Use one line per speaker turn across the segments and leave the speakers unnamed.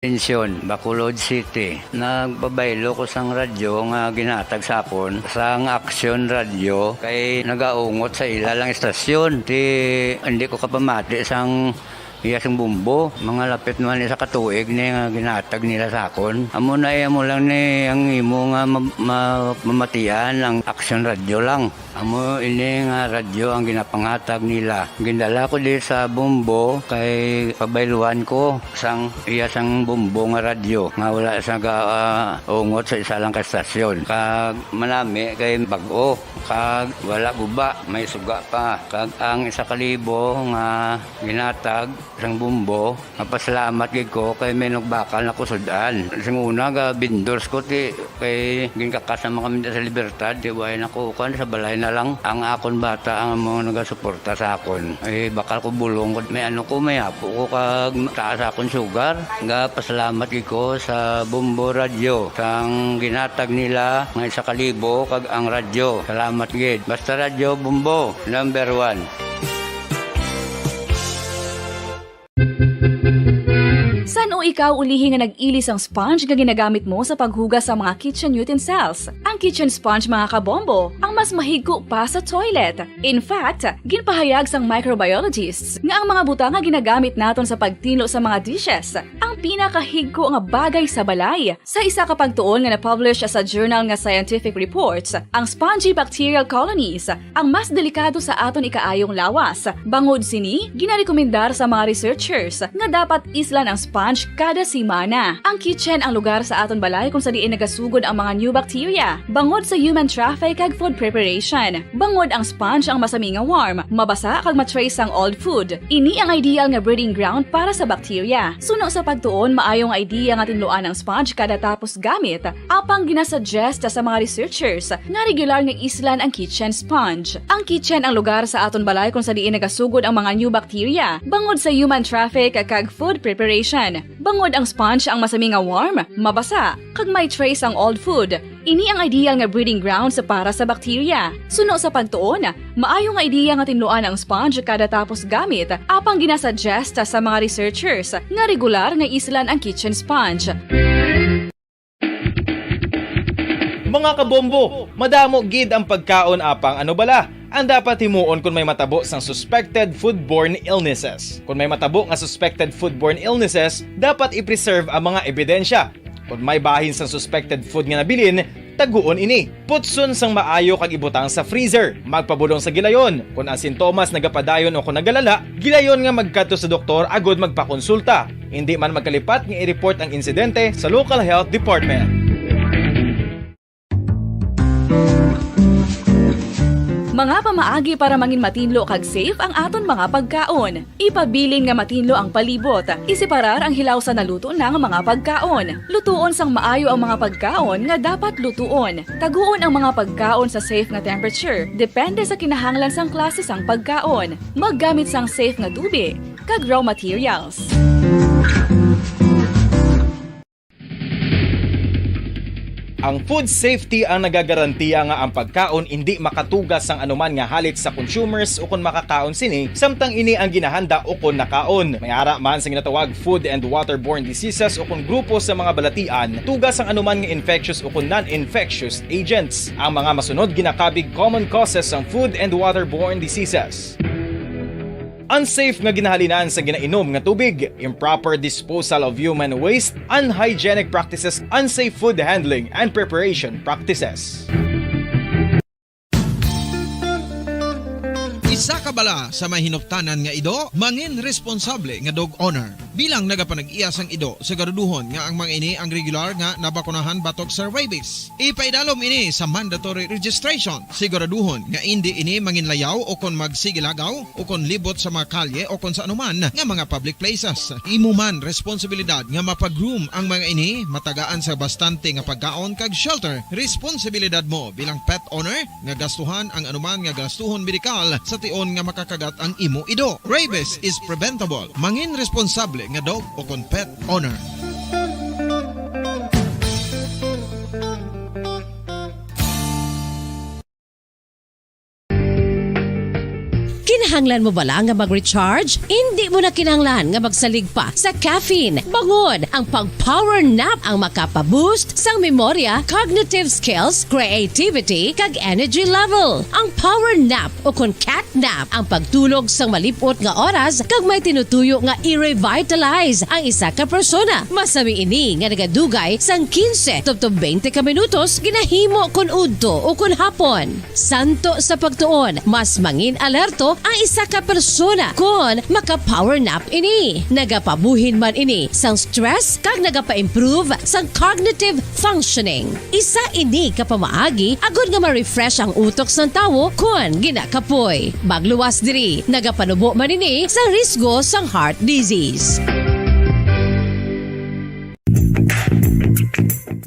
Pensyon, Bacolod City. Nagbabaylo ko sang radyo nga ginatag sapon sang Action Radio kay nagaungot sa ilalang estasyon. Hindi ko kapamati sang iyasang bumbo, mga lapit naman sa katuig ni nga ginatag nila sakon. Amo na mo lang ni ang imo nga mamatian ang Action Radio lang. Amo ini nga radyo ang ginapangatag nila. Gindala ko di sa bumbo kay pabayluan ko sang iyasang bumbo nga radyo nga wala sa ungot sa isa lang ka estasyon. Kag manami kay bag-o, kag wala guba, may suga pa. Kag ang 1,000 nga ginatag sang bumbo, mapasalamat gid ko kay may nagbakal na kusudan. Sing una ga bindors ko ti kay ginkakasama kami sa Libertad, di way nako kan sa balay na lang ang akon bata ang mga nagasuporta sa akon. Ay bakal ko bulong ko may ano ko may apo ko kag taas akon sugar. Nga pasalamat gid ko sa Bumbo Radio sang ginatag nila nga 1,000 kag ang radyo. Salamat gid. Basta radyo Bumbo number 1.
San o ikaw ulihi nga nag-ilis ang sponge nga ginagamit mo sa paghugas sa mga kitchen utensils? Ang kitchen sponge mga kabombo, ang mas mahigko pa sa toilet. In fact, ginpahayag sang microbiologists nga ang mga butang nga ginagamit naton sa pagtilo sa mga dishes ang pinakahigko nga bagay sa balay. Sa isa ka pagtuon nga na-publish sa journal nga Scientific Reports, ang spongy bacterial colonies ang mas delikado sa aton ikaayong lawas. Bangod sini, ginarekomendar sa mga researchers nga dapat islan ang sponge kada semana. Ang kitchen ang lugar sa aton balay kung sa diin nagasugod ang mga new bacteria. Bangod sa human traffic kag food preparation. Bangod ang sponge ang masami nga warm, mabasa kag matrace ang old food. Ini ang ideal nga breeding ground para sa bacteria. Suno sa pagtuon, maayong idea nga tinluan ang sponge kada tapos gamit. Apang ginasuggest sa mga researchers nga regular nga islan ang kitchen sponge. Ang kitchen ang lugar sa aton balay kung sa diin nagasugod ang mga new bacteria. Bangod sa human traffic kag food preparation. Bangod ang sponge ang masami nga warm, mabasa, kag may trace ang old food. Ini ang ideal nga breeding ground sa para sa bacteria. Suno sa pagtuon, maayong nga idea nga tinluan ang sponge kada tapos gamit, apang ginasuggest sa mga researchers nga regular nga islan ang kitchen sponge.
Mga kabombo, madamo gid ang pagkaon apang ano bala ang dapat himuon kung may matabo sang suspected foodborne illnesses. Kung may matabo nga suspected foodborne illnesses, dapat i-preserve ang mga ebidensya. Kung may bahin sang suspected food nga nabilin, taguon ini. Putson sang maayo kag ibutang sa freezer. Magpabulong sa gilayon. Kung ang sintomas nagapadayon o kung nagalala, gilayon nga magkadto sa doktor agud magpakonsulta. Hindi man magkalipat nga i-report ang insidente sa local health department.
Mga pamaagi para mangin matinlo kag safe ang aton mga pagkaon. Ipabilin nga matinlo ang palibot. Isiparar ang hilaw sa naluto na nga mga pagkaon. Lutuon sang maayo ang mga pagkaon nga dapat lutuon. Taguon ang mga pagkaon sa safe nga temperature. Depende sa kinahanglan sang klase sang pagkaon. Maggamit sang safe nga tubig kag raw materials.
Ang food safety ang nagagarantiya nga ang pagkaon hindi makatugas sang anuman nga halit sa consumers o kung makakaon sini, samtang ini ang ginahanda o kung nakaon. May ara man sa ginatawag food and waterborne diseases o kung grupo sa mga balatian, tugas ang anuman nga infectious o kung non-infectious agents. Ang mga masunod ginakabig common causes ng food and waterborne diseases. Unsafe nga ginahalinan sa ginainom nga tubig, improper disposal of human waste, unhygienic practices, unsafe food handling and preparation practices.
Isa ka bala sa may hinuptanan nga ido, mangin responsable nga dog owner. Bilang nagapanag-iyas ang ido, siguraduhon nga ang mga ini ang regular nga nabakunahan batok sa rabies. Ipaidalom ini sa mandatory registration. Siguraduhon nga hindi ini manginlayaw o kon magsigilagaw o kon libot sa mga kalye o kon sa anuman nga mga public places. Imo man responsibilidad nga mapag-groom ang mga ini, matagaan sa bastante nga pagkaon kag shelter. Responsibilidad mo bilang pet owner nga gastuhan ang anuman nga gastuhon medikal sa tion nga makakagat ang imo ido. Rabies is preventable. Mangin responsable nga dog o kon pet owner.
Kinahanglan mo bala nga mag-recharge? Hindi mo na kinahanglan nga magsalig pa sa caffeine. Bangod, ang pag-power nap ang makapaboost sang memorya, cognitive skills, creativity, kag energy level. Ang power nap o kun cat nap ang pagtulog sang malipot nga oras kag may tinutuyo nga i-revitalize ang isa ka persona. Masami ini nga nagadugay sang 15 to 20 ka minutos ginahimo kun udto o kun hapon. Santo sa pagtuon, mas mangin alerto ang isa ka persona kung maka-power nap ini. Nagapabuhin man ini sang stress kag nagapa-improve sang cognitive functioning. Isa ini kapamaagi agud nga ma-refresh ang utok sang tawo kung ginakapoy. Magluwas diri, nagapanubo man ini sa risgo sang heart disease.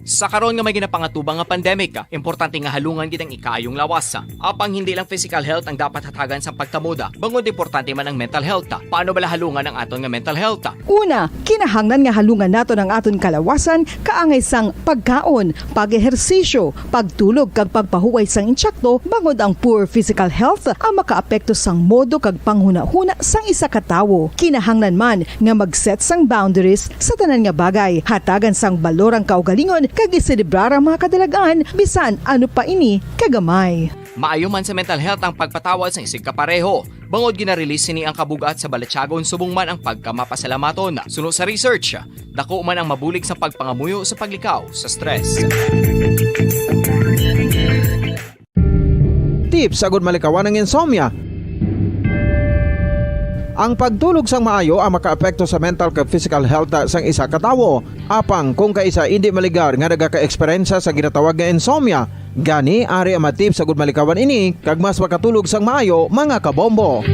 Sa karon nga may ginapangatubang nga pandemic, importante nga halungan gid ang ikayong lawas. Apang hindi lang physical health ang dapat hatagan sa pagtamuda, bangod importante man ang mental health. Paano bala halungan ang aton nga mental health?
Una, kinahanglan nga halungan nato ang aton kalawasan kaangay sang pagkaon, pag-ehersisyo, pagtulog kag pagpahuway sang insyakto bangod ang poor physical health ang makaapekto sang modo kag panghuna-huna sang isa ka tawo. Kinahanglan man nga mag-set sang boundaries sa tanan nga bagay, hatagan sang balorang kaugalingon kag iselebrar ang mga kadalagaan bisan ano pa ini kagamay.
Maayo man sa mental health ang pagpatawad sa isig kapareho. Bangod ginarelease ni ang kabugat sa Balatyagon subong man ang pagkamapasalamaton. Suno sa research, dako man ang mabulig sa pagpangamuyo sa paglikaw sa stress.
Tips agud malikawan ng insomnia. Ang pagtulog sang maayo ang makaapekto sa mental kag physical health sang isa ka tawo. Apang kung kaisa hindi maligar nga nagaka-eksperyensya sa ginatawag nga insomnia, gani ari ang matip sa gud malikawan ini kag mas makatulog sang maayo mga kabombo.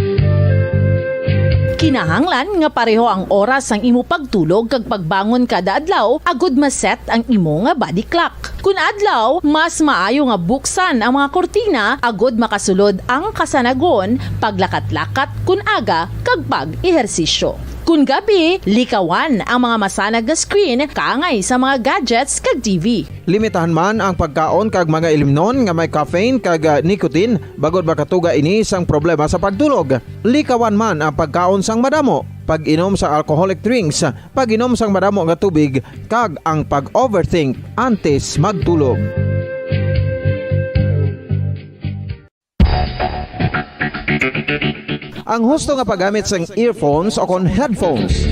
Kinahanglan nga pareho ang oras ang imo pagtulog kag pagbangon kada adlaw agud maset ang imo nga body clock. Kun adlaw, mas maayo nga buksan ang mga kortina agud makasulod ang kasanagon, paglakat-lakat kun aga kag pag-ehersisyo. Kun gabi, likawan ang mga masanag nga screen kaangay sa mga gadgets kag TV.
Limitahan man ang pagkaon kag mga ilimnon nga may caffeine kag nicotine bagod makatuga ini sang problema sa pagtulog. Likawan man ang pagkaon sang madamo, pag-inom sa alcoholic drinks, pag-inom sang madamo nga tubig kag ang pag-overthink antes magtulog. Ang husto nga paggamit sang earphones o kon headphones.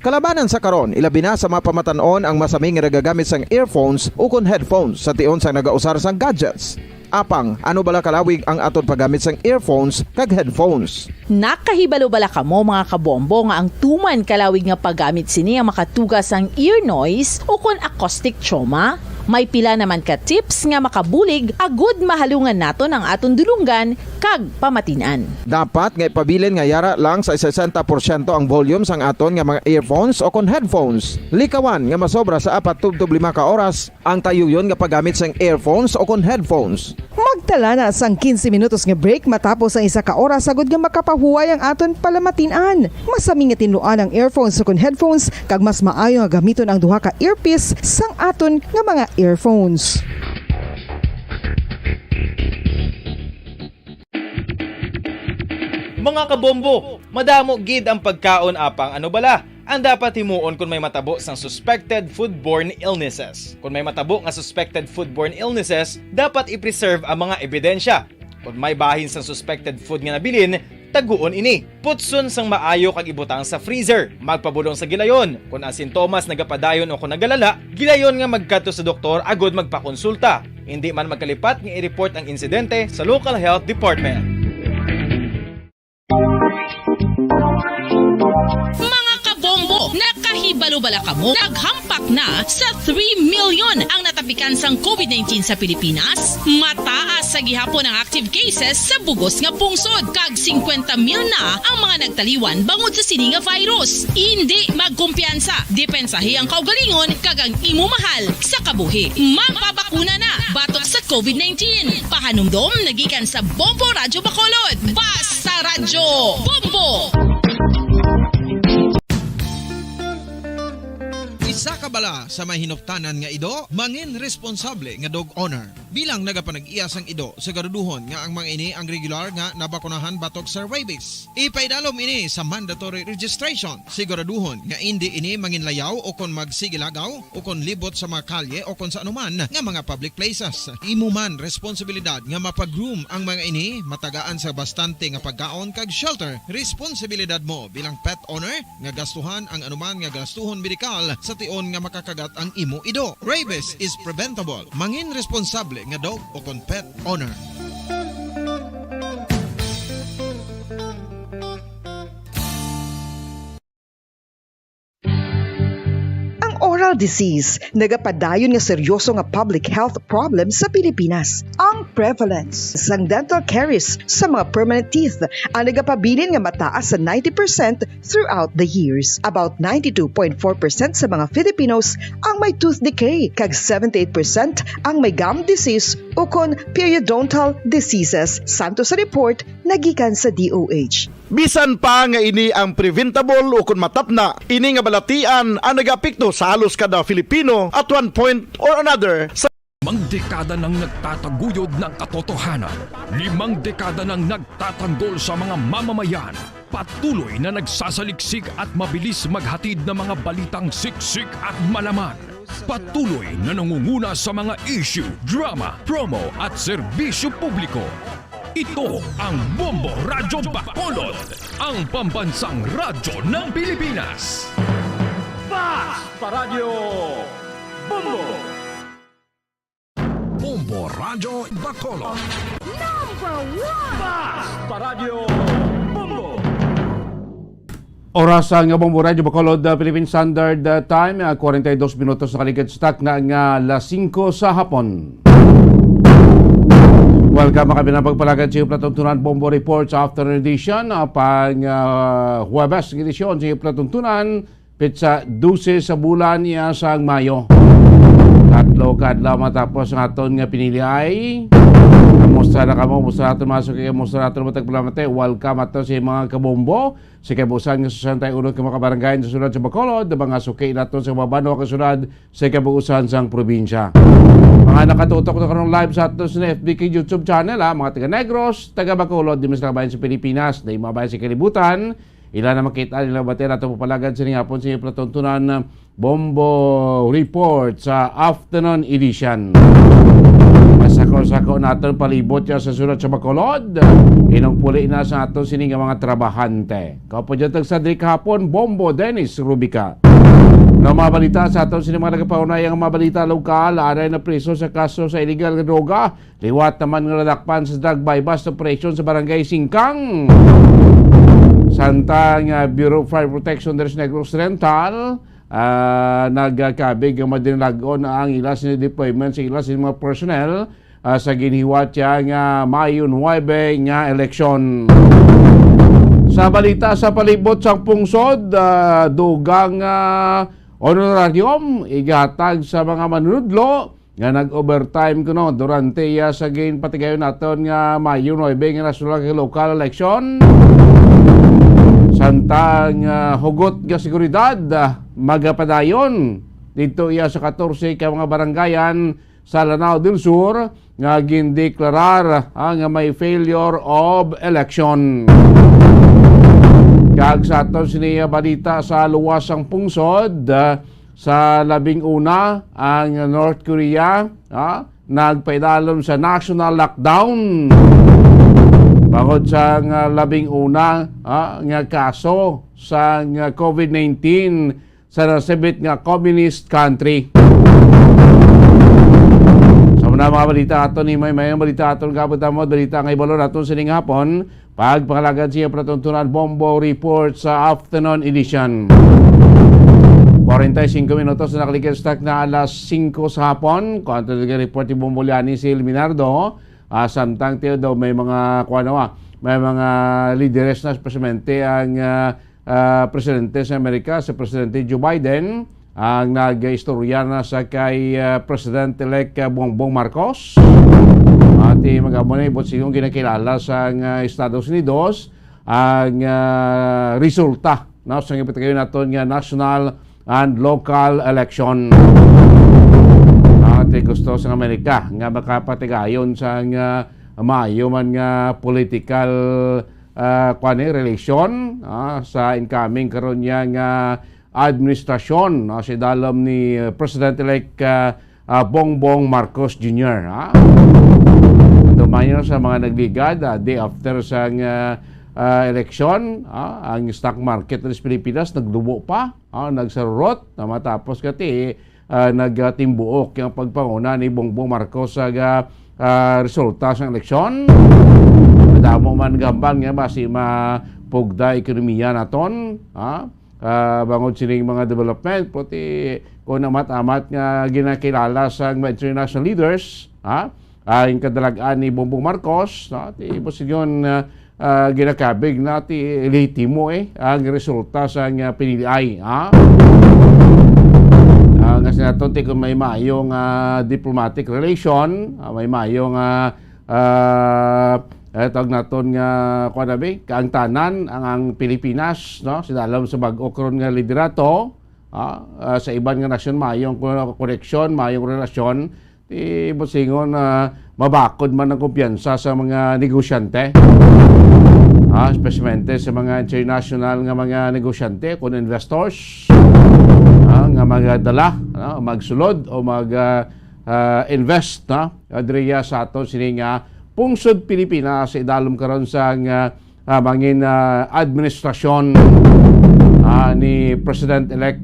Kalabanan sa karon, ilabi na sa mga pamatanon ang masaming nga nagagamit sang earphones o kon headphones sa tion sang nagausar sang gadgets. Apang, ano bala kalawig ang aton paggamit sang earphones kag headphones?
Nakahibalo bala kamo mga kabombo nga ang tuman kalawig nga paggamit sini ang makatugas ang ear noise o kon acoustic trauma? May pila naman ka tips nga makabulig agud mahalungan naton ang aton dulunggan kag pamatinan.
Dapat nga ipabilin nga yara lang sa 60% ang volume sang aton nga mga earphones o kon headphones. Likawan nga masobra sa 4 to 5 ka oras ang tayuyon nga paggamit sang earphones o kon headphones.
Magtala na sang 15 minutos nga break matapos ang isa ka oras agud nga makapahuway ang aton palamatinan. Masami nga tinuan ang earphones o kon headphones kag mas maayo nga gamiton ang duha ka earpiece sang aton nga mga earphones.
Mga kabombo, madamo gid ang pagkaon apang ano bala? Ang dapat himuon kung may matabo sang suspected foodborne illnesses. Kung may matabo nga suspected foodborne illnesses, dapat i-preserve ang mga ebidensya. Kung may bahin sang suspected food nga nabilin, taguon ini. Putson sang maayo kag ibutang sa freezer. Magpabulong sa gilayon. Kung ang sintomas nagapadayon o kung nagalala, gilayon nga magkadto sa doktor agud magpakonsulta. Hindi man magkalipat nga i-report ang insidente sa local health department.
Mga kabombo, nakahibalo bala kamo? Naghampak na sa 3 million ang natapikan sang COVID-19 sa Pilipinas. Mataas sa gihapon ang active cases sa bugos nga pungsod. Kag 50 mil na ang mga nagtaliwan bangod sa sini nga virus. Hindi magkumpiyansa. Depensahi ang kaugalingon kag ang imo mahal sa kabuhi. Magpabakuna na batok sa COVID-19. Pahanumdom nagikan sa Bombo Radyo Bacolod. Basta Radyo Bombo!
Isa ka bala sa mahinuptanan nga ido, mangin responsable nga dog owner. Bilang nagapanag-iyas ang ido, siguraduhon nga ang mga ini ang regular nga nabakunahan batok sa rabies. Ipaidalom ini sa mandatory registration. Siguraduhon nga hindi ini manginlayaw o kon magsigilagaw o kon libot sa mga kalye o kon sa anuman nga mga public places. Imuman responsibilidad nga mapag-groom ang mga ini, matagaan sa bastante nga pagkaon kag shelter. Responsibilidad mo bilang pet owner nga gastuhan ang anuman nga gastuhon medikal sa tion nga makakagat ang imo ido. Rabies is preventable. Mangin responsable nga dog o kon pet owner.
Oral disease, nagapadayon nga seryoso nga public health problem sa Pilipinas. Ang prevalence sang dental caries sa mga permanent teeth ang nagapabilin nga mataas sa 90% throughout the years. About 92.4% sa mga Filipinos ang may tooth decay, kag 78% ang may gum disease o kon periodontal diseases, santo sa report nagikan sa DOH.
Bisan pa nga ini ang preventable o kung matapna, ini nga balatian ang nag-apekto sa halos kada Filipino at one point or another sa
Limang dekada nang nagtataguyod ng katotohanan. 5 dekada nang nagtatanggol sa mga mamamayan. Patuloy na nagsasaliksik at mabilis maghatid ng mga balitang siksik at malaman. Patuloy na nangunguna sa mga issue, drama, promo at serbisyo publiko. Ito ang Bombo Radyo Bacolod, ang pambansang radyo ng Pilipinas. Fast Paradyo Bombo! Bombo Radyo Bacolod. Number 1! Fast Paradyo Bombo!
Oras ang Bombo Radyo Bacolod, Philippine Standard Time, 42 minutos na kaligid stock na ang alas 5 sa hapon. Welcome kami na pagpalagad sa Platuntunan Bombo Report sa afternoon edition pang Huwebes edisyon sa Platuntunan pitsa 12 sa bulan niya sa Mayo. Tatlo kadlaw matapos ang aton nga pinili ay musta na kamo, musta natin masuk kay musta natin matagpalamate. Welcome ato sa mga kabombo sa kabuusan nga 61 ka mga barangay sa sulod sa Bacolod, mga sukay naton sa mabano kasunod sa kabuusan sang probinsya. Mga nakatutok na karong live sa ato sa FBK YouTube channel, mga taga Negros, taga Bacolod, di mas bayan sa Pilipinas, na mga bayan sa kalibutan. Ilan na makita nila bate nato papalagad sa hapon sa Platuntunan Bombo Report sa afternoon edition. Masako-sako natin palibot siya sa sulat sa Bacolod. Inong puli na sa aton sining mga trabahante. Kaupo dyan tagsadri kahapon, Bombo Dennis Rubica. Na mga balita sa aton sining mga nagapaunay ang mga balita lokal, aray na preso sa kaso sa illegal na droga. Liwat naman ng ladakpan sa drug by bust operation sa barangay Singkang. Santang Bureau of Fire Protection Deres Negros Oriental nagkabig ang madinlagon ang ilas ni deployment sa ilas ni mga personnel sa ginhiwat nga Mayo 9 nga eleksyon. Sa balita sa palibot sang pungsod, dugang honorarium igatag sa mga manunudlo nga nag-overtime kuno durante sa ginpatigayon naton nga Mayo 9 nga national local election. Santang hugot nga seguridad magapadayon dito sa 14 ka mga barangayan sa Lanao del Sur nga gindeklarar nga may failure of election. Kag sa aton siniya balita sa luwasang pungsod sa 11 ang North Korea nagpaidalom sa national lockdown. Bangod sa 11 nga kaso sa COVID-19 sa nasabit nga communist country. Sa mga balita ato ni may balita ato kabutamo balita nga ibalon ato sining hapon pagpangalagad siya Platuntunan Bombo Report sa afternoon edition. 45 minutos na nakaligid stock na alas 5 sa hapon. Kontra report ni Bomboleani si Minardo. Samtang tiyo daw may mga may mga lideres na especialmente ang presidente sa Amerika, si Presidente Joe Biden, ang nag-istorya na sa kay President-elect Bongbong Marcos. At mag-amunay po silang ginakilala sa Estados Unidos ang resulta sa ipatagayon natin nga national and local election. At gusto sa Amerika nga makapatigayon sa maayo man nga political relation sa incoming karon niya nga administrasyon si dalam ni President-elect Bongbong Marcos Jr. Dumayo sa mga nagligad day after sa election, ang stock market ng Pilipinas nagdubo pa, nagsarot matapos kati nagtimbuok yung pagpanguna ni Bongbong Marcos sa resulta sa eleksyon. Damo man gambang nga basi mapugda ekonomiya naton, bangod sining mga development pati kung amat-amat nga ginakilala sa mga international leaders, ang kadalagaan ni Bongbong Marcos, ti posisyon ginakabig na ti elitimo ang resulta sa piniliay. Nga sinatunti kung may maayong diplomatic relation, may maayong tawag naton nga ang tanan ang Pilipinas, no, sinalam sa bag-okron nga liderato, sa iban nga nasyon maayong koneksyon, maayong relasyon, ti bosingon mabakod man ang kumpiyansa sa mga negosyante, especially sa mga international nga mga negosyante kung investors nga magdala, magsulod o mag-invest adriya sa aton sini nga pungsod Pilipinas sa idalom karon sa mangin administrasyon ni President-elect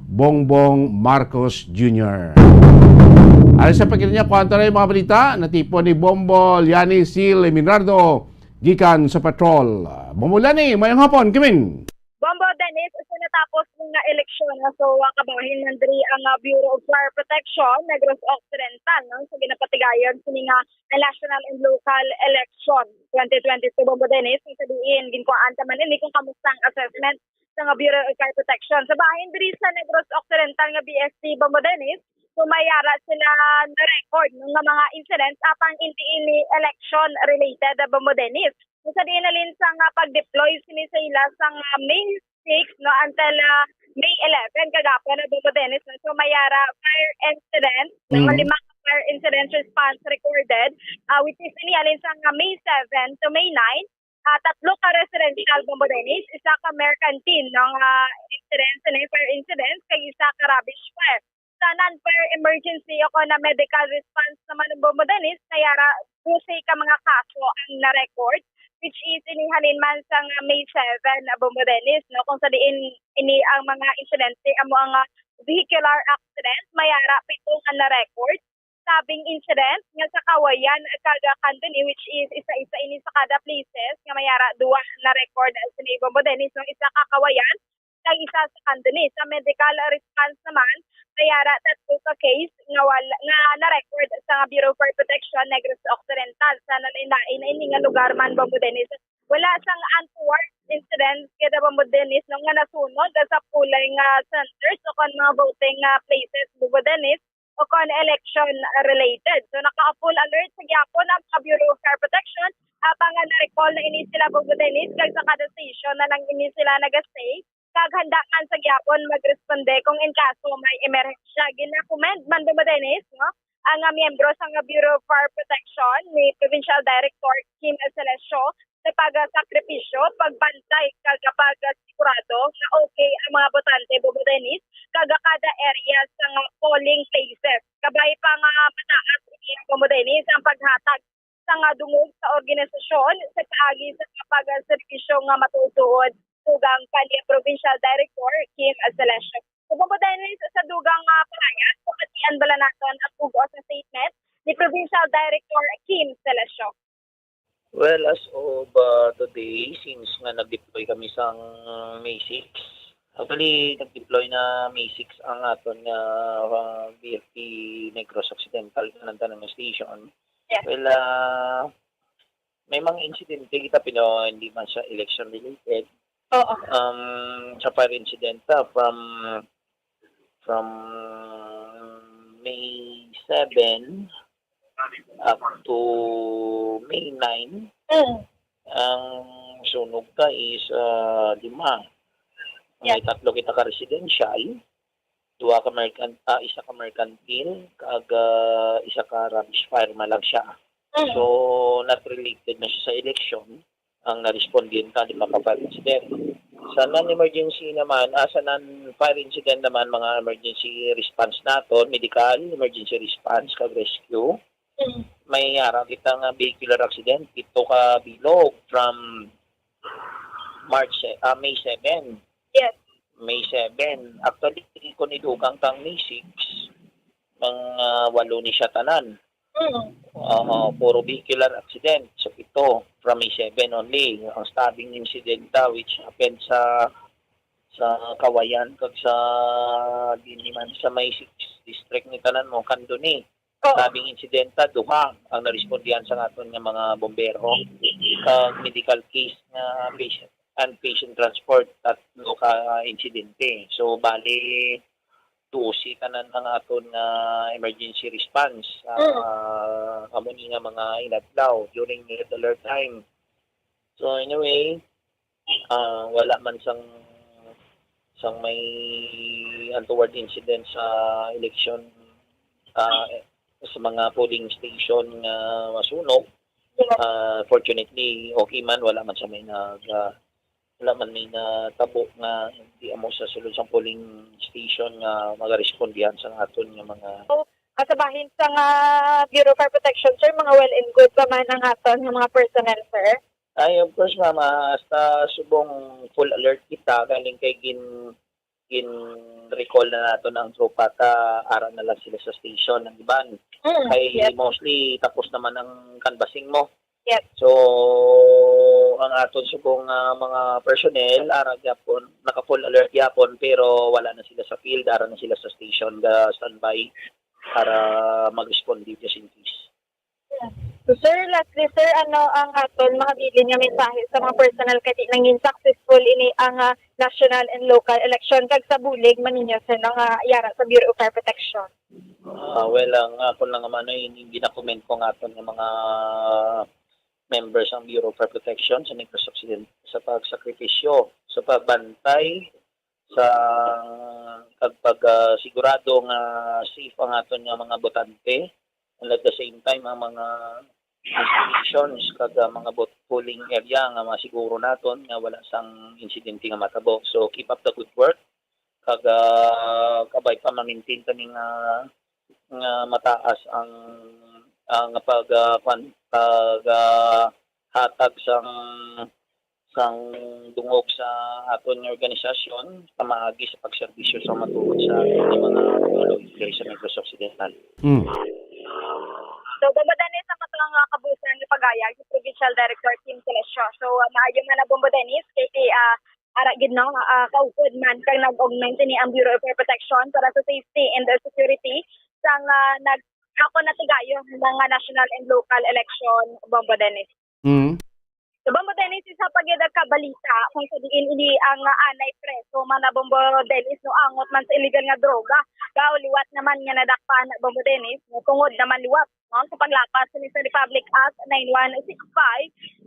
Bongbong Marcos Jr. Ayon sa pagkilinya, kwanto na yung mga balita na tipo ni Bombo Liani Sil Minardo gikan sa patrol. Bombo Liani, mayang hapon, Kimin.
Bombo Dennis, sa natapos ng eleksyon so kabahin nandri ang Bureau of Fire Protection Negros Occidental sa ginapatigayon sini nga national and local election 2022. Bombo Dennis, kung sabihin ginkuan ta man ini kung kamusta ang assessment sa nga Bureau of Fire Protection sa bahin diri sa Negros Occidental nga BSC. Bombo Dennis, sumayara sila na record ng mga incidents apang ini election related. Bombo Dennis, sa dinalin sa pag-deploy sini sa ila sa May 6 until May 11 kagapon na Bombo Dennis. So mayara fire incident, limang fire incident response recorded, which is inialin sa May 7 to May 9. Tatlo ka residential Bombo Dennis, isa ka mercantine ng incidents na fire incidents, kay isa ka rubbish fire. Sa non-fire emergency ako na medical response naman ng Bombo Dennis, kayara 12 ka mga kaso ang na-record, which is inihalin man sa May 7 na Bombo Dennis, no? Kung sa diin ini ang mga insidente amo ang vehicular accident, mayara 7 na record. Sabing incident nga sa Kawayan kada Cantoni, which is isa-isa ini sa kada places nga mayara 2 na record sa Bombo Dennis, no? Isa ka Kawayan kag isa sa Cantoni. Sa medical response naman mayara 3 ka case nga na-record sa Bureau of Fire Protection Negros Occidental sa nalain ini nga lugar man Bombo Dennis. Wala sang untoward incident kada Bombo Dennis no nga nasunod sa pulay nga centers o kon mga voting places Bombo Dennis o kon election related. So naka-full alert sa gyapon ang Bureau of Fire Protection apang na-recall na ini sila Bombo Dennis kag sa kada station na lang ini sila nagastay. Kag handa man sa gyapon magresponde kung in kaso may emerhensya. Gina-commend man Bombo Dennis, no? Ang miyembro sa Bureau of Fire Protection ni Provincial Director Kim Celesio sa pagsakripisyo, pagbantay kag sigurado na okay ang mga botante Bombo Dennis kag kada area sa polling places. Kabay pa nga mataas ini Bombo Dennis ang paghatag sa dungog sa organisasyon sa kaagi sa pagservisyo nga matutuod tugang kaniya Provincial Director Kim Celesio. So Bombo Dennis sa dugang pahayag, pagkatian bala naton ang pugo sa statement ni Provincial Director Kim Celesio.
Well, as of today, since nga nag-deploy kami sa May 6, actually nag-deploy na May 6 ang aton nga BFP Negros Occidental ng station. Yeah. Well, may mga insidente kita pero hindi man siya election related. Sa fire incident from May 7 up to May 9, ang sunog ka is 5. May tatlo kita ka residential, isa ka mercantile, kag isa ka rubbish fire lang siya. So, not related na siya sa election. Ang na-respondienta di maka-fire incident. Sa non-emergency naman, sa non-fire incident naman, mga emergency response naton, medical, emergency response, kag rescue. May harap kitang vehicular accident, ito ka bilog from May 7.
Yes.
May 7. Actually, kung idugang kang May 6, mga 8 ni siya tanan. Puro vehicular accident. So ito, from May 7 only. Ang stabbing incident which happened sa Kawayan kag sa diniman sa May 6 district ni tanan mo Kanduni. Stabbing insidenta duha ang narespondihan sa aton nga mga bombero kag medical case nga patient transport tatlo ka insidente. So bali 12 tanan ang aton emergency response amo ni nga mga inadlaw during red alert time. So anyway, wala man sang may untoward incident sa election sa mga polling station nga masunog. Fortunately, okay man, wala man may natabo nga hindi amo sa sulod sa polling station nga magarespondihan sa aton nga mga
Sa bahin sa Bureau of Fire Protection, sir, mga well and good pa man ang aton ng mga personnel, sir?
Ay, of course, mama, hasta subong full alert kita galing kay recall na nato ang tropa ta ara na lang sila sa station ng iban. Kay mostly tapos naman ang canvassing mo.
Yes.
So, ang aton subong mga personnel ara gyapon naka-full alert gyapon pero wala na sila sa field, ara na sila sa station standby para mag-respond just in case.
So, sir, lastly, sir, ano ang aton makabilin nga mensahe sa mga personal kati nangin successful ini ang national and local election kag sa bulig maninyo sa yara sa Bureau of Fire Protection?
Well, ang ako lang naman ay gina-comment ko nga aton ng mga members ng Bureau of Fire Protection sa Negros Occidental sa pagsakripisyo, sa pagbantay, sa sigurado nga safe ang aton nga mga botante. And at the same time, ang mga institutions kag mga polling area nga masiguro naton nga wala sang insidente nga matabo. So keep up the good work kag kabay pa ma-maintain kani nga mataas ang hatag sang dungog sa aton nga organisasyon pamaagi sa pagserbisyo sa matuod sa aton mga tumulong sa Negros Occidental.
So, Bombodenis sa matang kabusan ni Pagayag, si Provincial Director Kim Celesio. So, maayo man na Bombodenis, kay ara gid no kaupod man kang nag-augment ni ang Bureau of Fire Protection para sa safety and security sang ako na tigayo ng national and local election Bombodenis. So, Bombodenis isa pagid ka balita kung sa diin ini ang anay preso man na Bombodenis no angot man sa illegal nga droga. Gaw liwat naman nga nadakpan na Bombodenis, tungod naman liwat no sa paglapas ni sa Republic Act 9165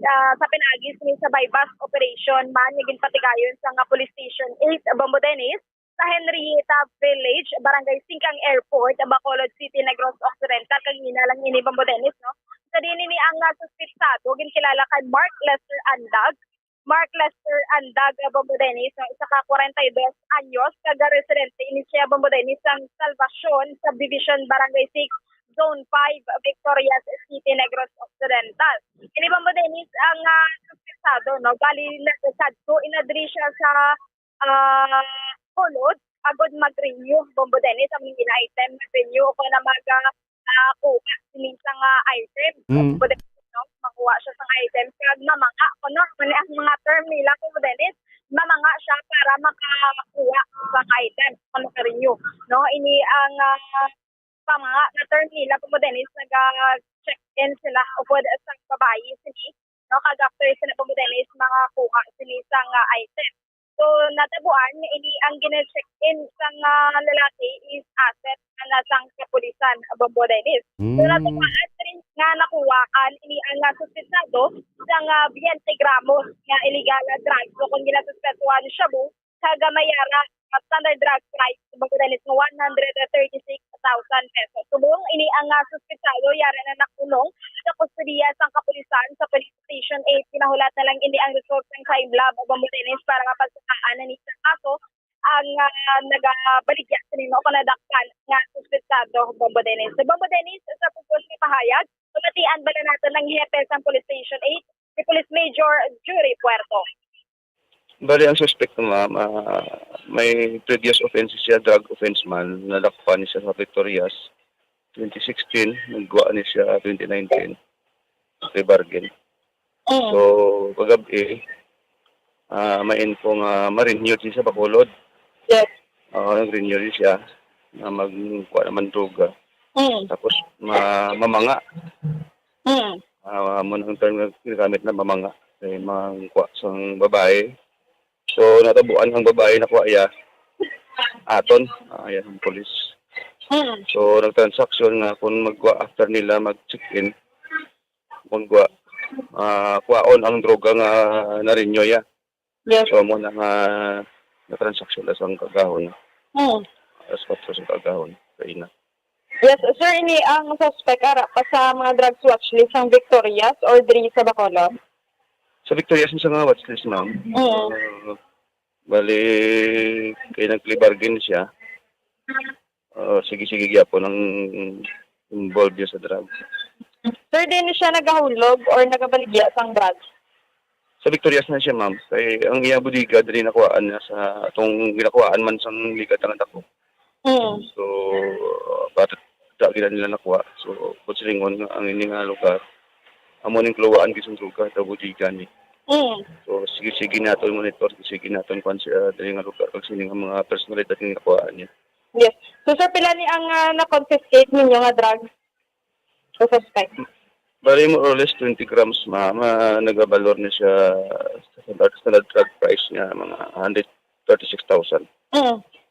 sa pinagis ni sa bypass operation man nga ginpatigayon sa nga Police Station 8 Bombodenis sa Henrietta Village, Barangay Singkang Airport, Bacolod City, Negros Occidental, kagina lang ini Bombodenis, no? Sa din ini ang suspitsado, ginkilala kay Mark Lester Andag. Mark Lester Andag, Bombodenis, no? Isa ka 42 anyos, kaga-residente ini siya Bombodenis ang Salvacion, Subdivision Barangay 6, Zone 5, Victorias City, Negros Occidental. Ini Bombodenis ang suspitsado, no? Bali nasadto, inadri siya sa Polod, agod mag-renew Bombodenis ang mga item mag-renew o na kuha sinisang item. Bombodenis, no? Makuha siya sa item kag mamanga ko no mani ang mga term nila Bombodenis mamanga siya para makakuha sa item kung maka-renew, no? Ini ang pamanga na term nila Bombodenis nag-check in sila upod sa babayi sini, no? Kag after sila Bombodenis makakuha sinisang item. So, natabuan, ini ang gine-check-in sang lalaki is asset na nasang kapulisan, Bombodenis. So, natabuan rin nga nakuhaan, ini ang suspitsado sang 20 gramos nga illegal na drugs. So, kung ginasuspetsuhan shabu, Kagamayara standard drug price Bangladesh ng 136,000 pesos. Subong ini ang suspetsado yara na nakulong sa kustudiya sa kapulisan sa Police Station 8. Pinahulat na lang ini ang result ng crime lab o Bangladesh para mapagsakaan na nito kaso ang nagabaligya sa nino o nadakpan nga suspetsado Bangladesh. Sa Bangladesh sa pupos ni pahayag, tumatian bala natin ng hepe sa Police Station 8 si Police Major Jury Puerto.
Bali, ang suspect ma'am, may previous offenses siya, drug offense man. Nadakpan niya sa Victorias 2016, naggawa niya siya 2019, pre-bargain. So, pagabi, may info nga ma-renew siya sa Bacolod.
Yes.
Nag-renew siya na magkuha naman droga. Tapos, mamanga. Muna ang term na ginagamit na mamanga. Kaya mangkuha sa babae. So, natabuan ang babae na kuha aton. Ayan ang polis. So, nag-transaction nga kung magkuha after nila mag-check-in, magkuha, kuhaon ang droga nga na-renew ya.
Yes.
So, muna nga na-transaction lang sa kagahon. Alas 4 sa kagahon. Kaina.
Yes, sir, ini ang suspect ara pa sa mga drugs watchlist ang Victorias or diri sa Bacolod?
Sa Victorias sa mga watchlist, ma'am. Bali, kaya nag-bargain siya. Sige-sige gyapon ang involved sa drugs.
Sir, din siya nagahulog or nagabaligya sang drugs?
Sa Victorias na siya, ma'am. Kaya ang iya budiga, dali nakuhaan niya sa itong ginakuhaan man sa ligat ng ako. So, bakit nila nakuha? So, kutsilingon ang ining lugar. Amo ning kluwaan kisang lugar, sa budiga ni. So, sige-sige natin monitor, sige natin kung siya dali nga lugar, kung sino nga mga personalidad yung nakuhaan niya.
Yes. So, sir, pila ni ang na-confiscate ninyo nga drugs sa suspect?
Bali more or less 20 grams, ma'am. Nagabalor na siya sa standard drug price niya, mga 136,000.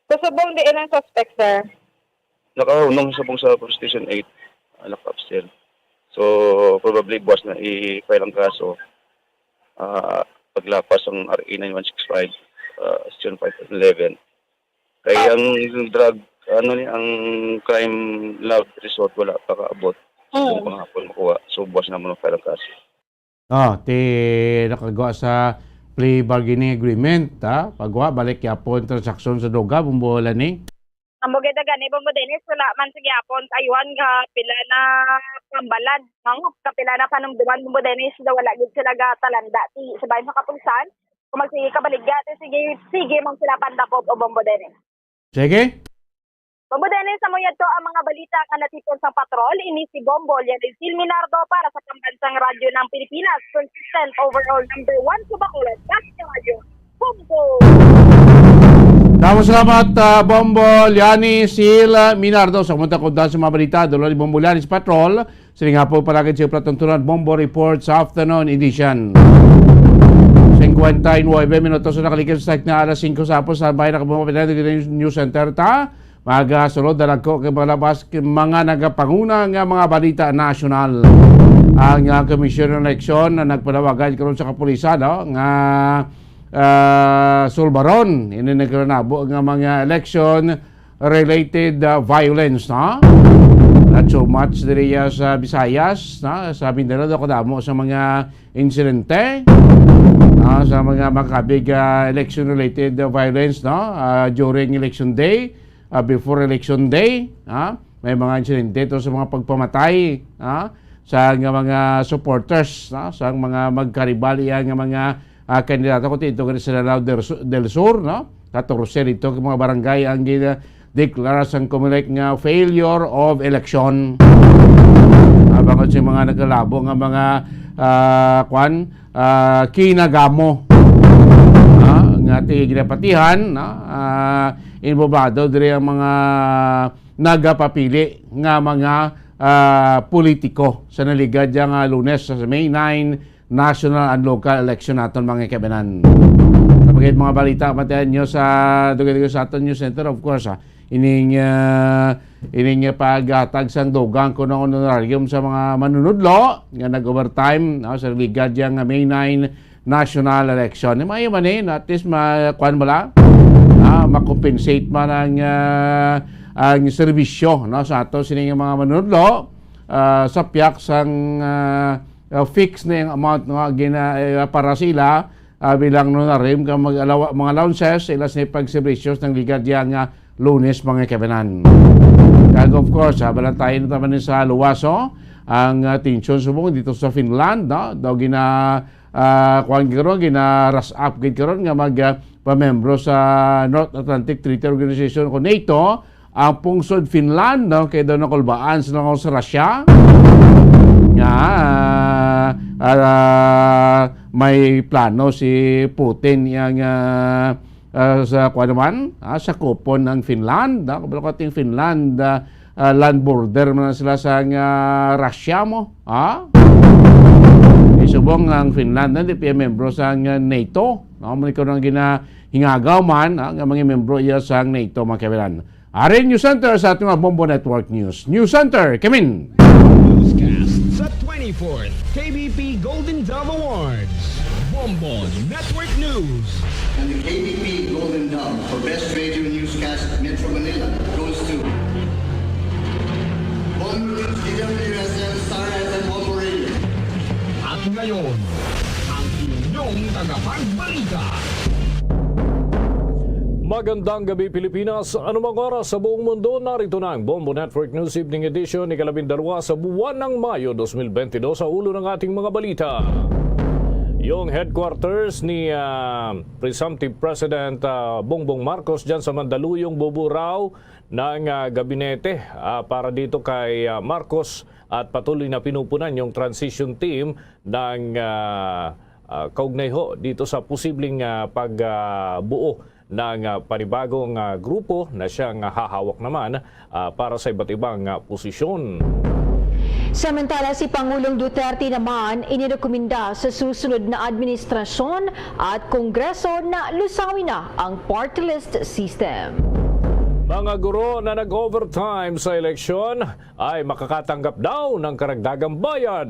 So, subong din ang suspect, sir?
Nakahunong sabong sa police station 8, naka-upstairs. So, probably buwas na i-file ang kaso. Paglapas ang RA 9165, Section 511. Kaya ang drug, ang crime lab resort wala pa kaabot. Kung panghapon makuha. So, buwas na mo ng file ang kaso.
Nakagawa sa plea bargaining agreement, pagwa, balik yapon, transaksyon sa droga, bumbulan ni.
Ang maganda gani Bangladesh wala man sa gyapon sa aywan nga pila na pambalad ang kapila na panumduman Bangladesh daw wala gid sila talanda ti sa bayan sa kapulisan kung magsige kabaligya sige mang sila pandakop o Bangladesh.
Sige.
Bangladesh sa moyad to ang mga balita nga natipon sa patrol ini si Bombol yan si Minardo para sa pambansang radyo ng Pilipinas, consistent overall number 1 sa Bacolod. Kasi radyo Bombol.
Salamat, Bombo, Liani, Sil, Minardo. Sa kumunta ko dahil sa mga balita, doon ni Bombo Liani sa Patrol. Sili nga po palagay siya platuntunan Bombo Report sa afternoon edition. 59 minutos na nakalikin sa site na alas 5 sa hapon sa bayan na kabumapitan ng News Center ta. Magasunod na lang ko kay malabas mga nagapanguna nga mga balita nasyonal. Ang Komisyon ng Eleksyon na nagpanawagan karon sa kapulisan nga Sulbaron, ini nagranabo nga mga election-related violence, no? Not so much diri sa Visayas, no? Sa Mindanao daw kadamo sa mga insidente, sa mga makabig election-related violence, no? During election day, before election day, may mga insidente sa mga pagpamatay, sa mga supporters, sa mga magkaribali nga mga kandidato ko ito sa Lanao del Sur, no? 14 ito mga barangay ang deklara sang Comelec nga failure of election. Bakit sa mga nagkalabo nga mga kinagamo nga ti ginapatihan, inbobado diri ang mga nagapapili nga mga politiko sa naligad yang Lunes sa May 9 national and local election naton mga kabanan. Kapag mga balita patayan nyo sa dugo sa aton News Center, of course, ining paghatag sang dugang ko ng honorarium sa mga manunudlo nga nag-overtime sa ligad yang May 9 national election. May man at least makuan mo lang makompensate man ang serbisyo no sa ato sining mga manunodlo sa piyak sang fix na yung amount nga para sila bilang na rin ka mga allowances ilas ni pagservisyo ng ligadya nga Lunes mga kabanan. Kaya of course, balantayin naman sa luwaso ang tensyon subong dito sa Finland, no? Daw gina-ras up gid karon nga pamembro sa North Atlantic Treaty Organization o NATO ang pungsod Finland, no? Kaya daw nakulbaan sila sa Russia nga may plano si Putin yang sa naman, sa kupon ng Finland. Kabalakating Finland, land border man sila sa Russia mo. Isubong ang Finland, hindi pa membro sa NATO. Muna ikaw nang ginahingagaw man, ang mga membro iya sa NATO, mga kabilan. Arin News Center sa ating Bombo Network News. News Center, Kemin!
Newscast sa 24th KBP Golden Dove Awards. Bombo Network News.
And the KBP Golden Dove for Best Radio Newscast Metro Manila goes to Bombo News, DWSN, Star FM, Bombo Radio.
At ngayon, ang inyong tagapagbalita. Magandang gabi Pilipinas, anumang oras sa buong mundo, narito na ang Bombo Network News Evening Edition ni 12 sa buwan ng Mayo 2022 sa ulo ng ating mga balita. Yung headquarters ni Presumptive President Bongbong Marcos dyan sa Mandaluyong buburaw ng gabinete para dito kay Marcos at patuloy na pinupunan yung transition team ng kaugnay ho dito sa posibleng pagbuo ng panibagong grupo na siyang hahawak naman para sa iba't ibang posisyon.
Samantala, si Pangulong Duterte naman inirekomenda sa susunod na administrasyon at kongreso na lusawin na ang party list system.
Mga guro na nag-overtime sa eleksyon ay makakatanggap daw ng karagdagang bayad.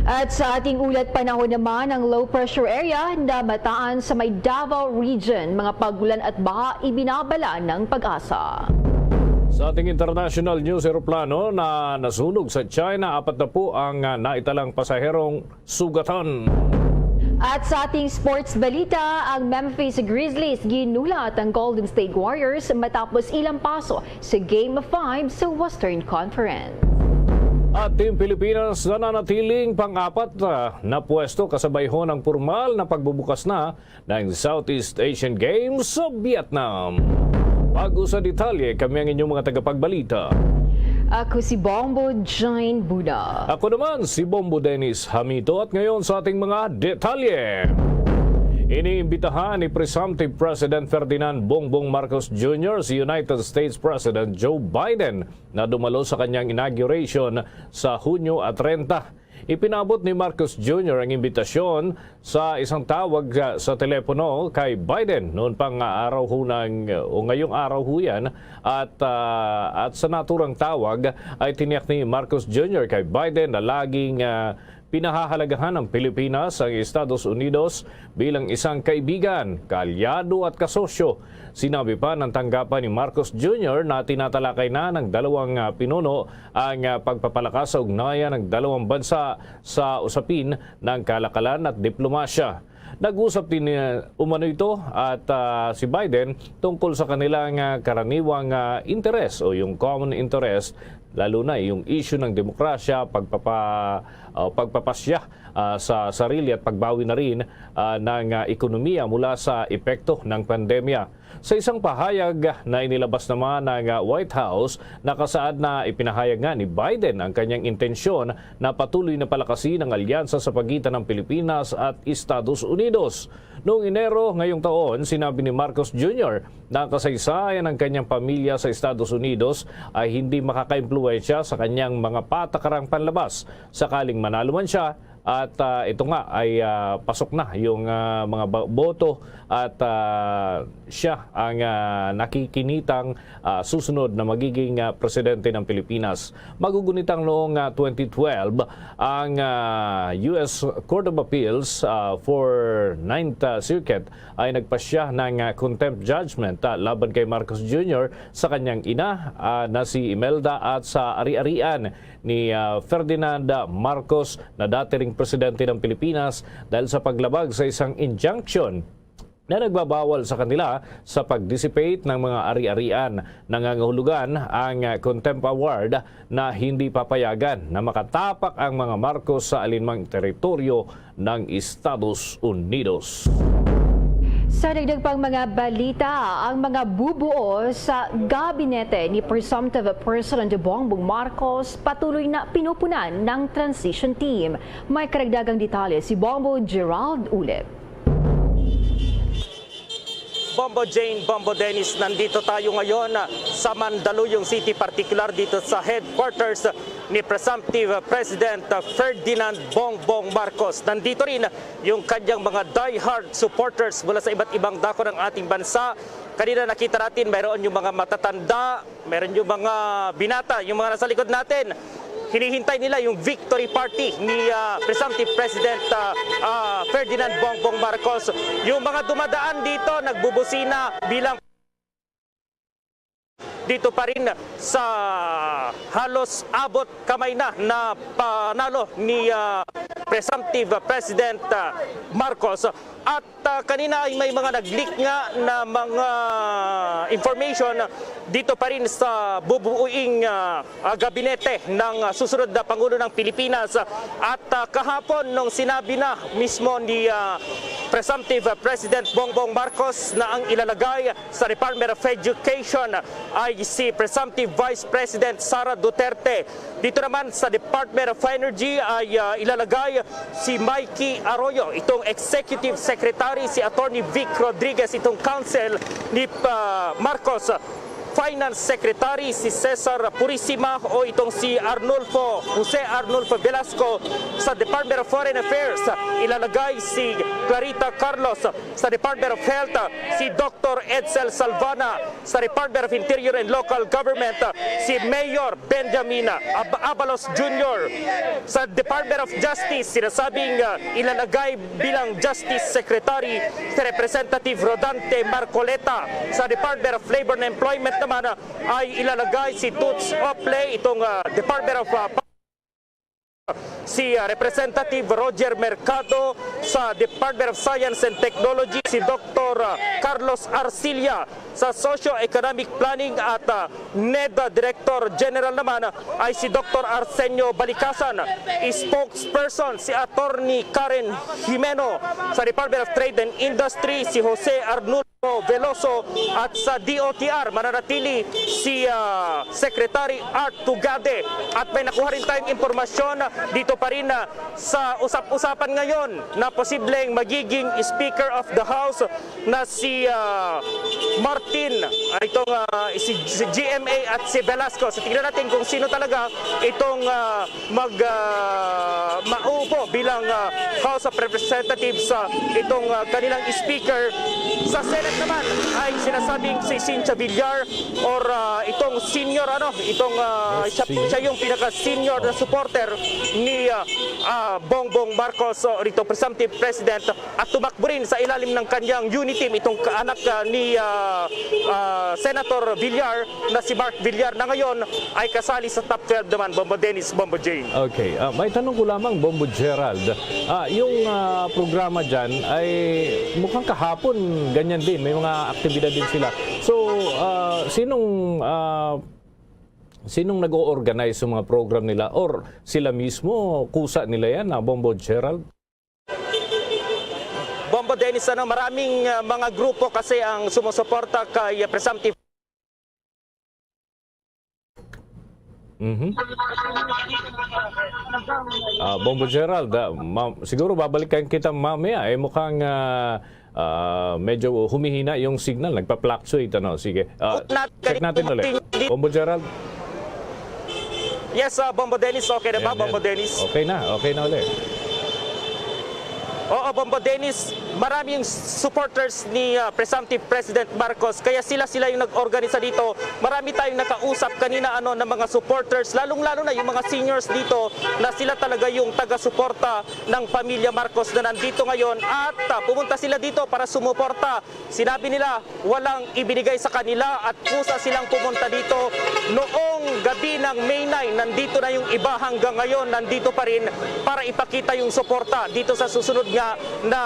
At sa ating ulat panahon naman, ang low pressure area na mataan sa may Davao region, mga pagulan at baha ibinabala ng Pag-asa.
Sa ating international news, eroplano na nasunog sa China, 4 na po ang naitalang pasaherong sugatan.
At sa ating sports balita, ang Memphis Grizzlies ginulat ang Golden State Warriors matapos ilang paso sa Game 5 sa Western Conference.
At Team Pilipinas nananatiling pang-apat na pwesto kasabay ho ng formal na pagbubukas na ng Southeast Asian Games sa Vietnam. Bago sa detalye, kami ang inyong mga tagapagbalita.
Ako si Bombo Jane Buda.
Ako naman si Bombo Dennis Hamito at ngayon sa ating mga detalye. Iniimbitahan ni Presumptive President Ferdinand Bongbong Marcos Jr. si United States President Joe Biden na dumalo sa kanyang inauguration sa Hunyo at 30. Ipinabot ni Marcos Jr. ang imbitasyon sa isang tawag sa telepono kay Biden noon pang araw ho ngayong araw ho yan at sa naturang tawag ay tiniyak ni Marcos Jr. kay Biden na laging pinahahalagahan ng Pilipinas ang Estados Unidos bilang isang kaibigan, kaalyado at kasosyo. Sinabi pa ng tanggapan ni Marcos Jr. na tinatalakay na ng dalawang pinuno ang pagpapalakas sa ugnayan ng dalawang bansa sa usapin ng kalakalan at diplomasya. Nag-usap din umano ito at si Biden tungkol sa kanilang karaniwang interes o yung common interest, lalo na yung issue ng demokrasya, pagpapasya sa sarili at pagbawi na rin ng ekonomiya mula sa epekto ng pandemya. Sa isang pahayag na inilabas naman ng White House, nakasaad na ipinahayag nga ni Biden ang kanyang intensyon na patuloy na palakasin ang alyansa sa pagitan ng Pilipinas at Estados Unidos. Noong Enero ngayong taon, sinabi ni Marcos Jr. na ang kasaysayan ng kanyang pamilya sa Estados Unidos ay hindi makaka-impluwensya sa kanyang mga patakarang panlabas. Sakaling manalo man siya,
At ito nga ay pasok na yung mga boto at siya ang nakikinitang susunod na magiging presidente ng Pilipinas. Magugunitang noong 2012 ang US Court of Appeals for 9th Circuit ay nagpasya ng contempt judgment laban kay Marcos Jr. sa kanyang ina na si Imelda at sa ari-arian ni Ferdinand Marcos na dati ring presidente ng Pilipinas dahil sa paglabag sa isang injunction na nagbabawal sa kanila sa pag-dissipate ng mga ari-arian. Nangangahulugan ang contempt award na hindi papayagan na makatapak ang mga Marcos sa alinmang teritoryo ng Estados Unidos.
Sa dagdag pang mga balita, ang mga bubuo sa gabinete ni Presumptive President Bongbong Marcos patuloy na pinupunan ng transition team. May karagdagang detalye si Bombo Gerald Ulep.
Bombo Jane, Bombo Dennis, nandito tayo ngayon sa Mandaluyong City, particular dito sa headquarters ni Presumptive President Ferdinand Bongbong Marcos. Nandito rin yung kanyang mga die-hard supporters mula sa iba't ibang dako ng ating bansa. Kanina nakita natin mayroon yung mga matatanda, mayroon yung mga binata, yung mga nasa likod natin. Hinihintay nila yung victory party ni Presumptive President Ferdinand Bongbong Marcos. Yung mga dumadaan dito, nagbubusina bilang dito pa rin sa halos abot kamay na panalo ni Presumptive President Marcos. At kanina ay may mga nag-leak nga na mga information dito pa rin sa bubuuing gabinete ng susunod na Pangulo ng Pilipinas. At kahapon nung sinabi na mismo ni Presumptive President Bongbong Marcos na ang ilalagay sa Department of Education ay si Presumptive Vice President Sara Duterte. Dito naman sa Department of Energy ay ilalagay si Mikey Arroyo, itong Executive Secretary, si Attorney Vic Rodriguez, itong counsel ni Marcos. Finance Secretary si Cesar Purisima o itong si Jose Arnulfo Velasco. Sa Department of Foreign Affairs, ilalagay si Clarita Carlos. Sa Department of Health, si Dr. Edsel Salvana. Sa Department of Interior and Local Government, si Mayor Benjamin Abalos Jr. Sa Department of Justice, sinasabing ilalagay bilang Justice Secretary si Representative Rodante Marcoleta. Sa Department of Labor and Employment naman ay ilalagay si Toots Opley, itong Department of si Representative Roger Mercado. Sa Department of Science and Technology, si Dr. Carlos Arcilla. Sa Socio-Economic Planning at NEDA Director General naman ay si Dr. Arsenio Balikasan. Spokesperson si Attorney Karen Jimeno. Sa Department of Trade and Industry, si Jose Arnulfo Veloso. At sa DOTR, mananatili si Secretary Art Tugade. At may nakuha rin tayong impormasyon dito pa rin sa usap-usapan ngayon na posibleng magiging Speaker of the House na si Martin, itong si GMA at si Velasco. So tingnan natin kung sino talaga itong maupo bilang House of Representatives itong kanilang Speaker. Sa Senate naman ay sinasabing si Cynthia Villar or itong senior siya yung pinaka-senior na supporter ni Bongbong Marcos, rito Presumptive President, at tumakbo rin sa ilalim ng kanyang unity team itong kaanak ni Senator Villar na si Mark Villar na ngayon ay kasali sa top 12 naman. Bombo Dennis, Bombo Jane.
Okay, may tanong ko lamang, Bombo Gerald. Yung programa dyan ay mukhang kahapon ganyan din, may mga aktibidad din sila. So, sinong nag-o-organize sa mga program nila or sila mismo, kusa nila yan, Bombo Gerald?
Bombo Dennis, maraming mga grupo kasi ang sumusuporta kay Presumptive.
Bombo Gerald, siguro babalikan kita mamaya. Mukhang medyo humihina yung signal, nagpa-fluctuate. Sige, check natin ulit. Bombo Gerald?
Yes, Bombo Dennis, okay na ba, Bombo Dennis?
Okay na ulit.
Oo, Bombo Dennis, maraming supporters ni Presumptive President Marcos, kaya sila yung nag-organisa dito. Marami tayong nakausap kanina ng mga supporters, lalong-lalo na yung mga seniors dito na sila talaga yung taga-suporta ng pamilya Marcos na nandito ngayon at pumunta sila dito para sumuporta. Sinabi nila walang ibinigay sa kanila at kusa silang pumunta dito noong gabi ng May 9. Nandito na yung iba hanggang ngayon, nandito pa rin para ipakita yung suporta dito sa susunod nga na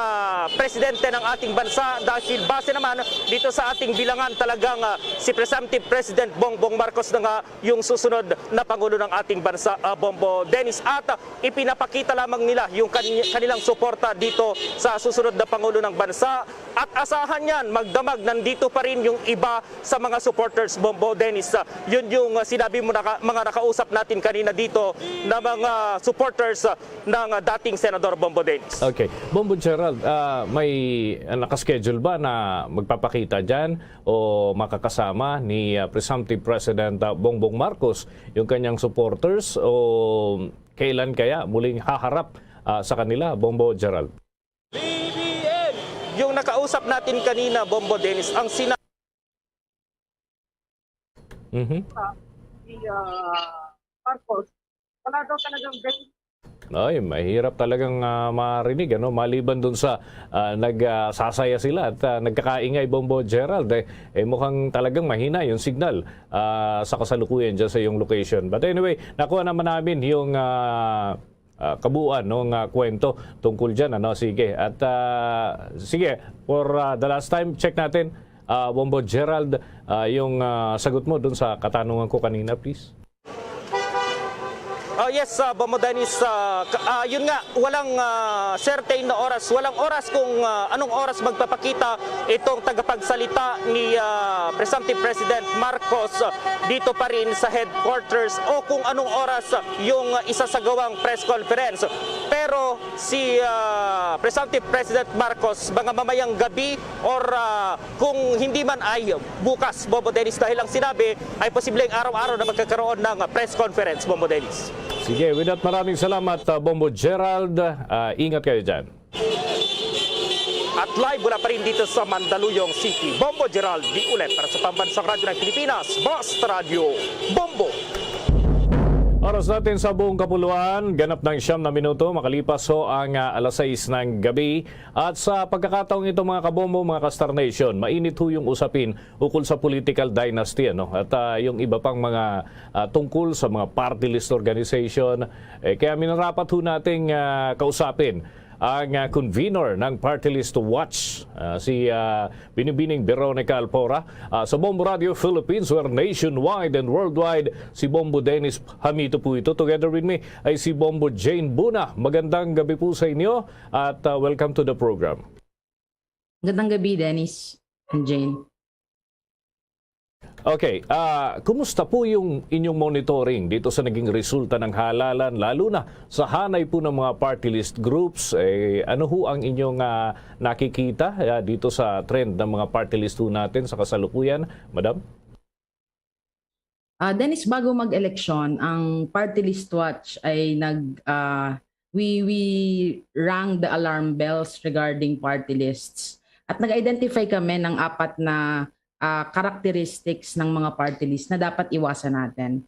presidente ng ating bansa, dahil base naman dito sa ating bilangan talagang si Presumptive President Bongbong Marcos na nga yung susunod na Pangulo ng ating bansa, Bombo Dennis, at ipinapakita lamang nila yung kanilang suporta dito sa susunod na Pangulo ng bansa at asahan yan magdamag nandito pa rin yung iba sa mga supporters, Bombo Dennis. Yun yung sinabi mo mga nakausap natin kanina dito na mga supporters ng dating Senador Bombo Dennis.
Okay. Bombo Gerald, may nakaschedule ba na magpapakita dyan o makakasama ni Presumptive President Bongbong Marcos yung kanyang supporters o kailan kaya muling haharap sa kanila, Bombo Gerald?
BBM! Yung nakausap natin kanina, Bombo Dennis, ang sinabi si Marcos, wala daw talagang
Ay, mahirap talagang marinig, maliban dun sa nagsasaya sila at nagkakaingay, Bombo Gerald. Mukhang talagang mahina yung signal sa kasalukuyan dyan sa yung location. But anyway, nakuha naman namin yung kabuuan ng kwento tungkol dyan. Sige, at sige, for the last time, check natin, Bombo Gerald, yung sagot mo dun sa katanungan ko kanina, please.
Yes, Bombo Dennis, yun nga, walang certain na oras, walang oras kung anong oras magpapakita itong tagapagsalita ni Presumptive President Marcos dito pa rin sa headquarters o kung anong oras yung isasagawang press conference. Pero si Presumptive President Marcos, mga mamayang gabi or kung hindi man ay bukas, Bombo Dennis, dahil ang sinabi ay posibleng araw-araw na magkakaroon ng press conference, Bombo Dennis.
Sige, with that, maraming salamat, Bombo Gerald. Ingat kayo dyan.
At live mula pa rin dito sa Mandaluyong City, Bombo Gerald, di ulit para sa Pambansang Radyo ng Pilipinas, Basta Radio, Bombo.
Oras natin sa buong kapuluan, ganap ng 9 na minuto, makalipas ang alas 6 ng gabi. At sa pagkakataong ito mga kabombo, mga Kastar Nation, mainit ho yung usapin ukol sa political dynasty. At yung iba pang mga tungkol sa mga party list organization. Kaya minarapat ho nating kausapin ang convener ng Party List Watch, si Binibining Veronica Alpora, sa Bombo Radio Philippines, where nationwide and worldwide, si Bombo Dennis Hamito po ito. Together with me ay si Bombo Jane Buna. Magandang gabi po sa inyo at welcome to the program.
Magandang gabi, Dennis and Jane.
Okay, kumusta po yung inyong monitoring dito sa naging resulta ng halalan, lalo na sa hanay po ng mga party list groups? Ano ho ang inyong nakikita dito sa trend ng mga party list natin sa kasalukuyan, Madam?
Dennis, bago mag-eleksyon, ang Party List Watch ay we rang the alarm bells regarding party lists. At nag-identify kami ng 4 na characteristics ng mga party list na dapat iwasan natin.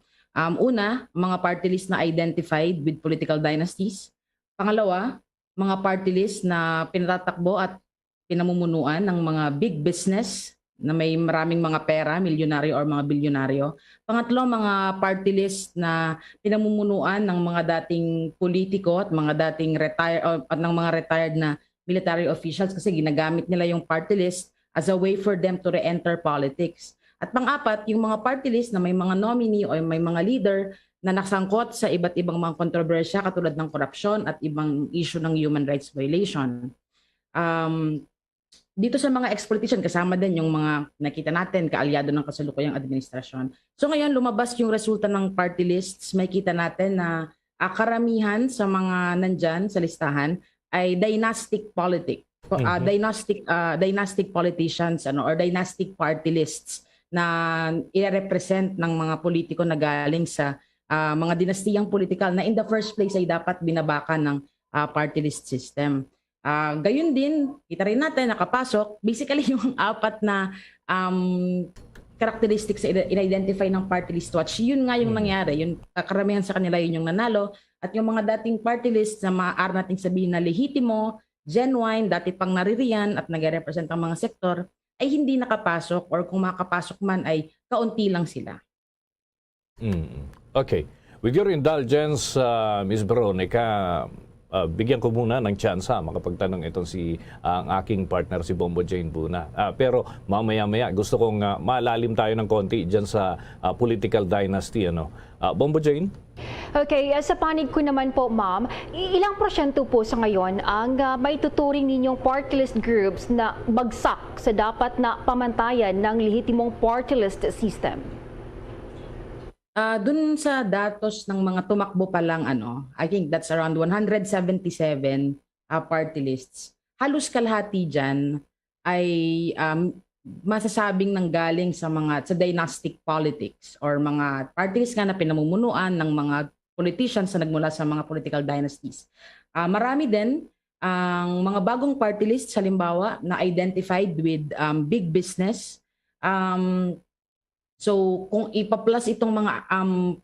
Una, mga party list na identified with political dynasties. Pangalawa, mga party list na pinatatakbo at pinamumunuan ng mga big business na may maraming mga pera, milyonaryo or mga bilyonaryo. Pangatlo, mga party list na pinamumunuan ng mga dating politiko at mga dating retired na military officials kasi ginagamit nila yung party list as a way for them to re-enter politics. At pang-apat, yung mga party list na may mga nominee o may mga leader na nasangkot sa iba't ibang mga kontrobersya katulad ng korupsyon at ibang issue ng human rights violation. Dito sa mga ex-politician, kasama din yung mga nakita natin, kaalyado ng kasalukuyang administrasyon. So ngayon, lumabas yung resulta ng party lists. May kita natin na karamihan sa mga nandyan sa listahan ay dynastic politics. Dynastic politicians or dynastic party lists na i-represent ng mga politiko na galing sa mga dinastiyang politikal na in the first place ay dapat binabakan ng party list system. Gayon din, kita rin natin nakapasok. Basically, yung apat na characteristics na in-identify ng party list watch, yun nga yung nangyari. Yung karamihan sa kanila yun yung nanalo. At yung mga dating party list na maaari nating sabihin na lehitimo, genuine, dati pang naririyan at nag-represent ang mga sektor, ay hindi nakapasok or kung makapasok man ay kaunti lang sila.
Okay. With your indulgence, Ms. Veronica, bigyan ko muna ng tsansa makapagtanong itong ang aking partner si Bombo Jane Buna. Pero mamaya-maya gusto kong malalim tayo ng konti dyan sa political dynasty. Bombo Jane?
Okay, sa panig ko naman po, ma'am, ilang porsyento po sa ngayon ang may tuturing ninyong party list groups na bagsak sa dapat na pamantayan ng lehitimong party list system?
Dun sa datos ng mga tumakbo pa lang, I think that's around 177 party lists. Halos kalahati dyan ay masasabing nanggaling sa dynastic politics or mga party lists nga na pinamumunuan ng mga politicians na nagmula sa mga political dynasties. Marami din ang mga bagong party lists, halimbawa, na identified with big business. So kung ipa-plus itong mga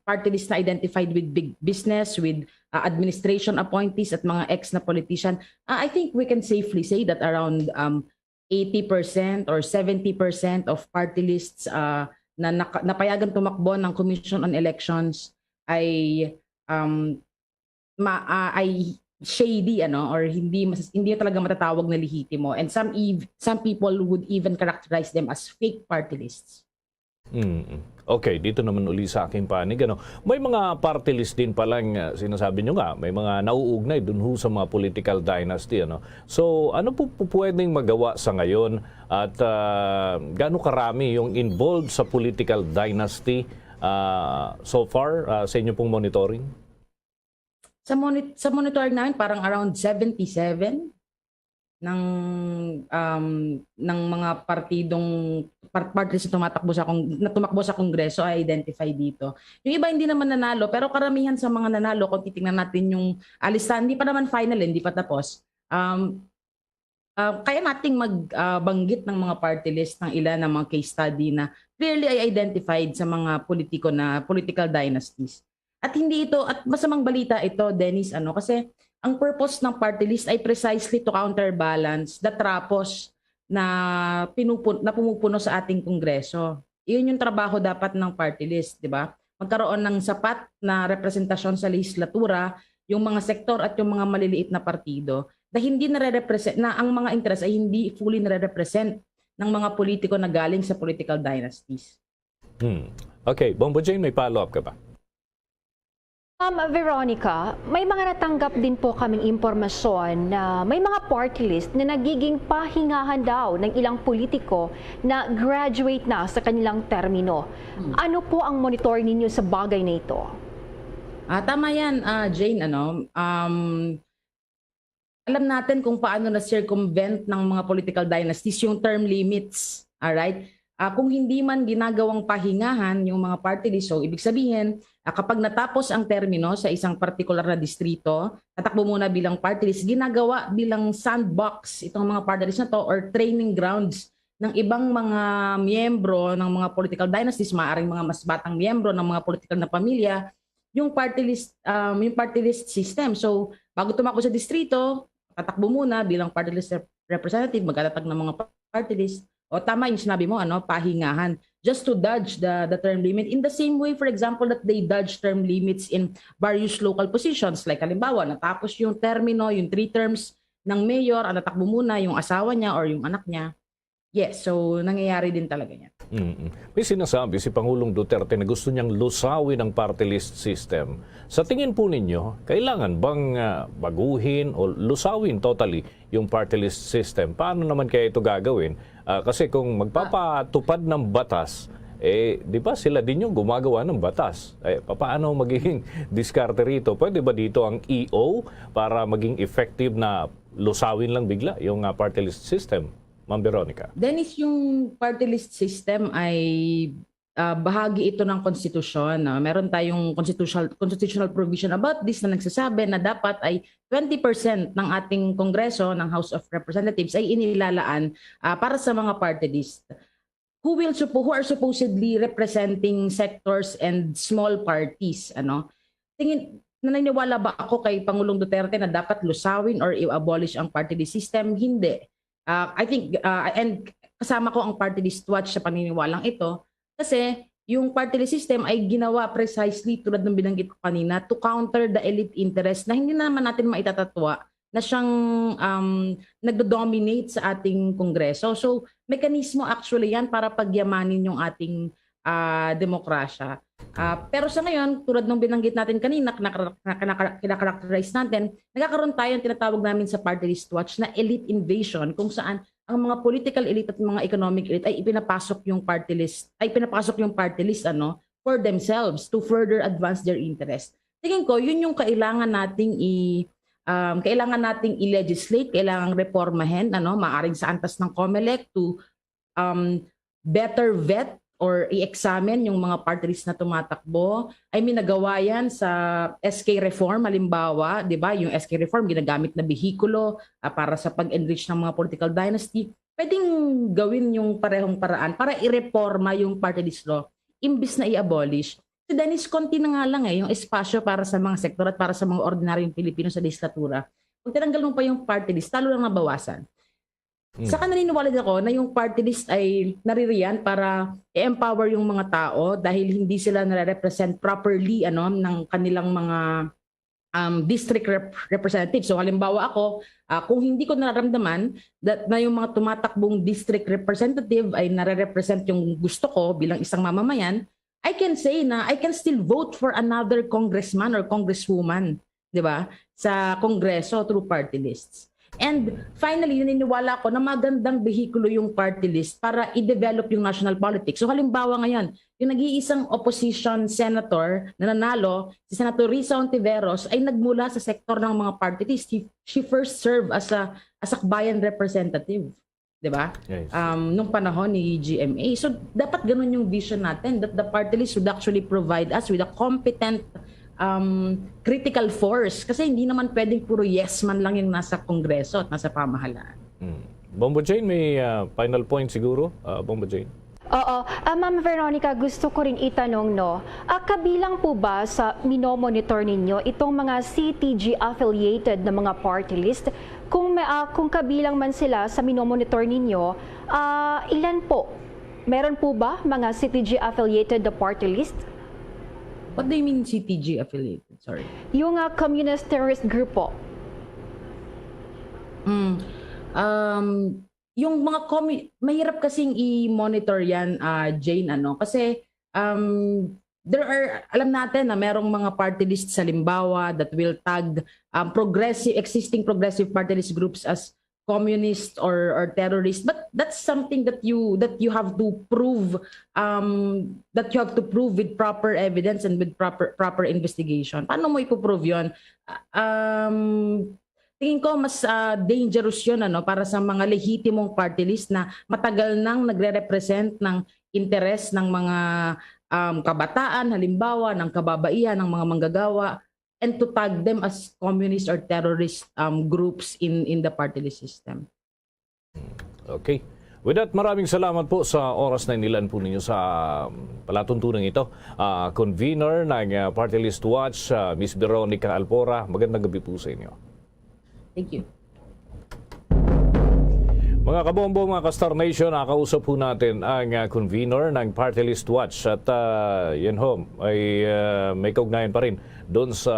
party list na identified with big business, with administration appointees at mga ex na politician, I think we can safely say that around 80% or 70% of party lists na napayagan tumakbo ng Commission on Elections ay shady or hindi talaga matatawag na lehitimo, and some people would even characterize them as fake party lists.
Okay, dito naman uli sa aking panig. May mga party list din palang sinasabi nyo nga, may mga nauugnay dun sa mga political dynasty. So ano po pwedeng magawa sa ngayon at gaano karami yung involved sa political dynasty so far sa inyo pong monitoring?
Sa monitoring namin, parang around 77 ng mga parties na tumakbo sa Kongreso ay identify dito. Yung iba hindi naman nanalo, pero karamihan sa mga nanalo, kung titingnan natin yung listahan, hindi pa naman final, hindi pa tapos. Kaya nating magbanggit ng mga party list ng ilan ng mga case study na clearly ay identified sa mga political dynasties. At hindi ito, at masamang balita ito, Dennis, kasi ang purpose ng party list ay precisely to counterbalance the trapos na pumupuno sa ating Kongreso. Iyon yung trabaho dapat ng party list, di ba? Magkaroon ng sapat na representasyon sa legislatura, yung mga sektor at yung mga maliliit na partido na hindi nare-represent, na ang mga interest ay hindi fully nare-represent ng mga politiko na galing sa political dynasties.
Okay, Bombo Jane, may follow-up ka ba?
Veronica, may mga natanggap din po kaming impormasyon na may mga party list na nagiging pahingahan daw ng ilang politiko na graduate na sa kanilang termino. Ano po ang monitor ninyo sa bagay na ito?
Tama yan, Jane. Alam natin kung paano na-circumvent ng mga political dynasties yung term limits. Alright? Kung hindi man ginagawang pahingahan yung mga party list, so ibig sabihin, kapag natapos ang termino sa isang particular na distrito, tatakbo muna bilang party list, ginagawa bilang sandbox itong mga party list na to or training grounds ng ibang mga miyembro ng mga political dynasties, maaaring mga mas batang miyembro ng mga political na pamilya, yung party list system. So, bago tumakbo sa distrito, tatakbo muna bilang party list representative, magkatatag ng mga party list. O tama yung sinabi mo, pahingahan. Just to dodge the term limit. In the same way, for example, that they dodge term limits in various local positions. Like halimbawa, natapos yung termino, yung 3 terms ng mayor, natakbo muna yung asawa niya or yung anak niya. Yes, so nangyayari din talaga yan.
May sinasabi si Pangulong Duterte na gusto niyang lusawin ang party list system. Sa tingin po ninyo, kailangan bang baguhin o lusawin totally yung party list system? Paano naman kaya ito gagawin? Kasi kung magpapatupad ng batas, di ba sila din yung gumagawa ng batas? Paano magiging diskarte rito? Pwede ba dito ang EO para maging effective na lusawin lang bigla yung party list system? Ma'am Veronica.
Dennis, yung party list system ay bahagi ito ng konstitusyon. Meron tayong constitutional provision about this na nagsasabi na dapat ay 20% ng ating Kongreso, ng House of Representatives ay inilalaan para sa mga party list who are supposedly representing sectors and small parties. Naniniwala ba ako kay Pangulong Duterte na dapat lusawin or i-abolish ang party list system? Hindi. I think, and kasama ko ang party list watch sa paniniwalang ito, kasi yung party list system ay ginawa precisely tulad ng binanggit ko kanina to counter the elite interest na hindi naman natin maitatatwa na siyang nagdo-dominate sa ating Kongreso. So, mekanismo actually yan para pagyamanin yung ating demokrasya. Pero sa ngayon, tulad ng binanggit natin kanina, kinakarakterize natin, nagkakaroon tayo ng tinatawag namin sa party list watch na elite invasion, kung saan ang mga political elite at mga economic elite ay pinapasok yung party list for themselves to further advance their interest. Tingin ko, yun yung kailangan nating i-legislate, kailangang reformahin, maaring sa antas ng COMELEC to better vet or i-examine yung mga party list na tumatakbo. I mean, nagawa yan sa SK Reform, halimbawa, di ba? Yung SK Reform, ginagamit na behikulo para sa pag-enrich ng mga political dynasty. Pwedeng gawin yung parehong paraan para i-reforma yung party list law, imbis na i-abolish. Si Dennis, konti na nga lang yung espasyo para sa mga sektor at para sa mga ordinaryong Pilipino sa legislatura. Kung tinanggal mo pa yung party list, talo lang nabawasan. Saka naniniwala ako na yung party list ay naririyan para i-empower yung mga tao dahil hindi sila nare-represent properly ng kanilang mga district representatives. So halimbawa ako, kung hindi ko nararamdaman na yung mga tumatakbong district representative ay nare-represent yung gusto ko bilang isang mamamayan, I can say na I can still vote for another congressman or congresswoman, di ba, sa Kongreso through party lists. And finally, naniniwala ako na magandang behikulo yung party list para i-develop yung national politics. So halimbawa ngayon, yung nag-iisang opposition senator na nanalo, si Senator Risa Ontiveros, ay nagmula sa sektor ng mga party list. She first served as a Akbayan representative. Diba? Yes. Nung panahon ni GMA. So dapat ganun yung vision natin, that the party list should actually provide us with a competent critical force, kasi hindi naman pwedeng puro yes man lang yung nasa Kongreso at nasa pamahalaan.
Bombo Jane, may final point siguro? Bombo Jane.
Oo. Ma'am Veronica, gusto ko rin itanong, kabilang po ba sa minomonitor ninyo itong mga CTG-affiliated na mga party list? Kung kabilang man sila sa minomonitor ninyo, ilan po? Meron po ba mga CTG-affiliated na party list?
What do you mean CTG affiliated? Sorry.
Yung communist terrorist group po.
Yung mga mahirap kasing i-monitor yan, Jane, kasi there are, alam natin na merong mga party lists sa limbawa that will tag existing progressive party list groups as communist or terrorist, but that's something that you have to prove, with proper evidence and with proper investigation. Paano mo ipoprove yun? Tingin ko mas dangerous yun para sa mga lehitimong party list na matagal nang nagre-represent ng interes ng mga kabataan, halimbawa ng kababaihan, ng mga manggagawa, and to tag them as communist or terrorist groups in the party list system.
Okay. With that, maraming salamat po sa oras na inilan po ninyo sa palatuntunan ito. Convener ng Party List Watch, Ms. Veronica Alpora, magandang gabi po sa inyo.
Thank you.
Mga kabombo, mga ka-Star Nation, nakausap po natin ang convener ng Party List Watch at yan ho, ay may kaugnayan pa rin doon sa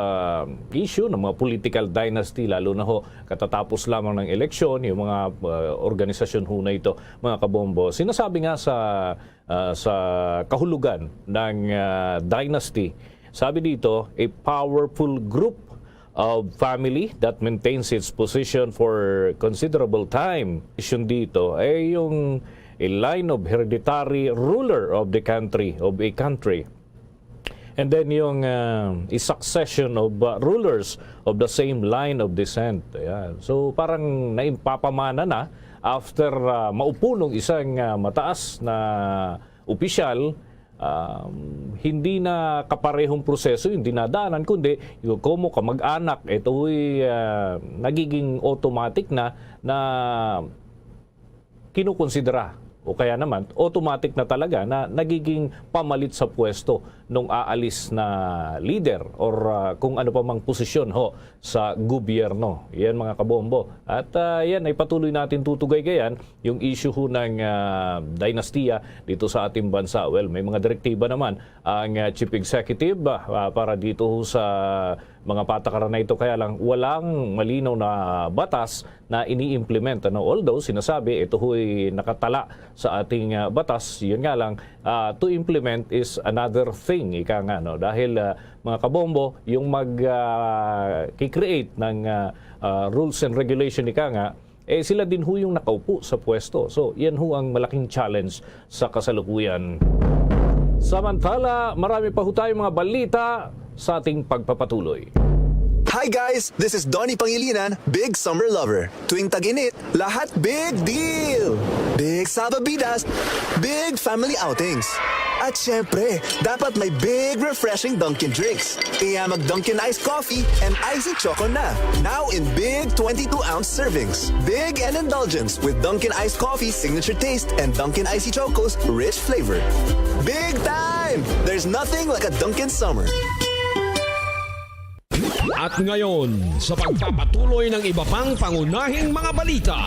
issue ng mga political dynasty, lalo na ho katatapos lamang ng eleksyon, yung mga organisasyon ho na ito, mga kabombo. Sinasabi nga sa kahulugan ng dynasty, sabi dito, a powerful group of family that maintains its position for considerable time. Issue dito ay yung a line of hereditary ruler of the country, of a country. And then yung a succession of rulers of the same line of descent. Ayan. So parang naimpapamana na after maupo ng isang mataas na opisyal, hindi na kaparehong proseso yung dinadaanan, kundi yung komo kamag-anak, ito'y nagiging automatic na kinukonsidera o kaya naman automatic na talaga na nagiging pamalit sa pwesto nung aalis na leader or kung ano pa mang posisyon sa gobyerno. Yan mga kabombo. At yan ay patuloy natin tutugay-gayan yung issue ng dinastiya dito sa ating bansa. Well, may mga direktiba naman ang Chief Executive para dito sa mga patakaran na ito, kaya lang walang malinaw na batas na ini-implement. Although sinasabi ito ho'y nakatala sa ating batas, yun nga lang, to implement is another thing, ika nga, dahil mga kabombo, yung mag-create ng rules and regulation, ika nga, sila din ho yung nakaupo sa pwesto. So yan ho ang malaking challenge sa kasalukuyan. Samantala, marami pa ho tayong mga balita sa ating pagpapatuloy.
Hi guys! This is Donnie Pangilinan, big summer lover. Tuwing tag-init, lahat big deal! Big sababidas, big family outings. At syempre, dapat may big refreshing Dunkin' drinks. Kaya mag-Dunkin' Iced Coffee and Icy Choco na. Now in big 22-ounce servings. Big and indulgence with Dunkin' Iced Coffee's signature taste and Dunkin' Icy Choco's rich flavor. Big time! There's nothing like a Dunkin' summer.
At ngayon, sa pagpapatuloy ng iba pang pangunahing mga balita.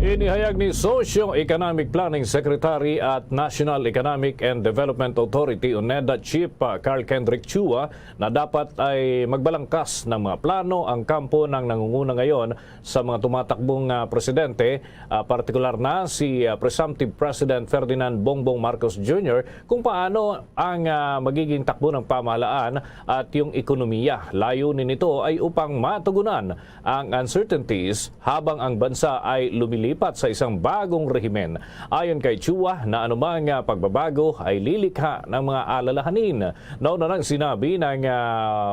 Inihayag ni Socio-Economic Planning Secretary at National Economic and Development Authority UNEDA Chief Carl Kendrick Chua na dapat ay magbalangkas ng mga plano ang kampo ng nangunguna ngayon sa mga tumatakbong presidente, partikular na si Presumptive President Ferdinand Bongbong Marcos Jr. kung paano ang magiging takbo ng pamahalaan at yung ekonomiya. Layunin nito ay upang matugunan ang uncertainties habang ang bansa ay lumilipat sa isang bagong rehimen. Ayon kay Chua na anumang pagbabago ay lilikha ng mga alalahanin. Nauna nang sinabi ng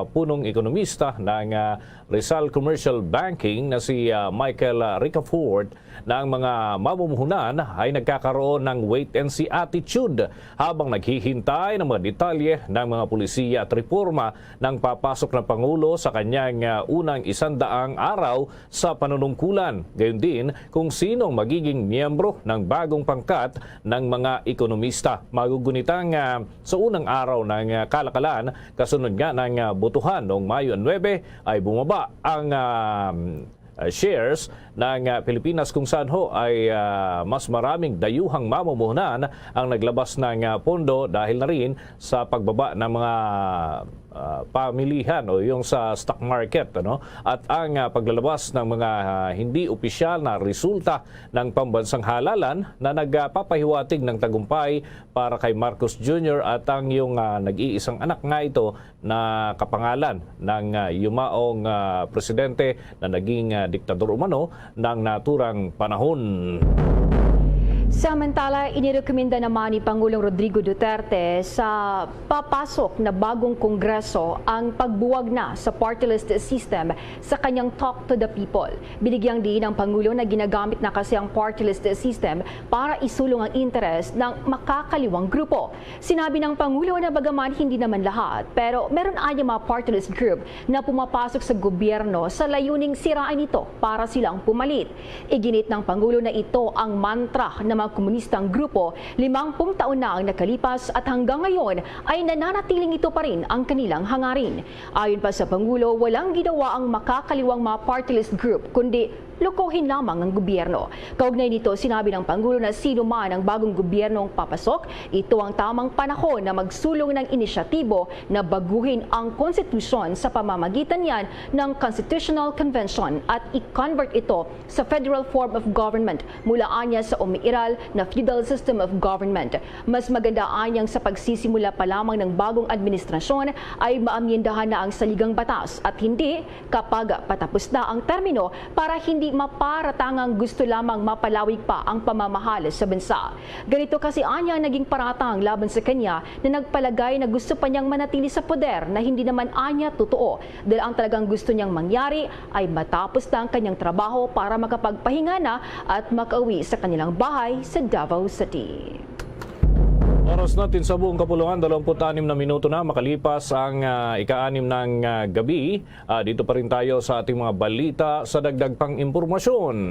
punong ekonomista ng Rizal Commercial Banking na si Michael Ricafort na ang mga mamumuhunan ay nagkakaroon ng wait-and-see attitude habang naghihintay ng mga detalye ng mga pulisiya at reforma ng papasok na Pangulo sa kanyang unang 100 araw sa panunungkulan. Gayon din kung sinong magiging miyembro ng bagong pangkat ng mga ekonomista. Magugunitang sa unang araw ng kalakalan, kasunod nga ng botohan noong Mayo 9 ay bumaba ang shares ng Pilipinas kung saan ay mas maraming dayuhang mamumuhunan ang naglabas ng pondo dahil na rin sa pagbaba ng mga pamilihan o yung sa stock market, at ang paglalabas ng mga hindi opisyal na resulta ng pambansang halalan na nagpapahiwatig ng tagumpay para kay Marcos Jr. at ang yung nag-iisang anak nga ito na kapangalan ng yumaong presidente na naging diktador umano ng naturang panahon.
Samantala, inirekomenda naman ni Pangulong Rodrigo Duterte sa papasok na bagong Kongreso ang pagbuwag na sa party list system sa kanyang Talk to the People. Binigyang diin ng Pangulo na ginagamit na kasi ang party list system para isulong ang interes ng makakaliwang grupo. Sinabi ng Pangulo na bagaman hindi naman lahat, pero meron anya mga party list group na pumapasok sa gobyerno sa layuning sirain ito para silang pumalit. Iginit ng Pangulo na ito ang mantra ng mga komunistang grupo, 50 taon na ang nakalipas at hanggang ngayon ay nananatiling ito pa rin ang kanilang hangarin. Ayon pa sa Pangulo, walang ginawa ang makakaliwang mga party list group kundi lokohin lamang ang gobyerno. Kaugnay nito, sinabi ng Pangulo na sino man ang bagong gobyernong papasok, ito ang tamang panahon na magsulong ng inisyatibo na baguhin ang konstitusyon sa pamamagitan yan ng Constitutional Convention at i-convert ito sa federal form of government mula anya sa umiiral na feudal system of government. Mas maganda anyang sa pagsisimula pa lamang ng bagong administrasyon ay maamyendahan na ang saligang batas at hindi kapag patapos na ang termino para hindi maparatangang gusto lamang mapalawig pa ang pamamahal sa bansa. Ganito kasi anya naging paratang laban sa kanya na nagpalagay na gusto pa niyang manatili sa poder na hindi naman anya totoo dahil ang talagang gusto niyang mangyari ay matapos na ang kanyang trabaho para makapagpahinga na at makauwi sa kanilang bahay sa Davao City.
Oras natin sa buong kapuluan, 26 na minuto na makalipas ang ika-6 ng gabi. Dito pa rin tayo sa ating mga balita sa dagdag pang impormasyon.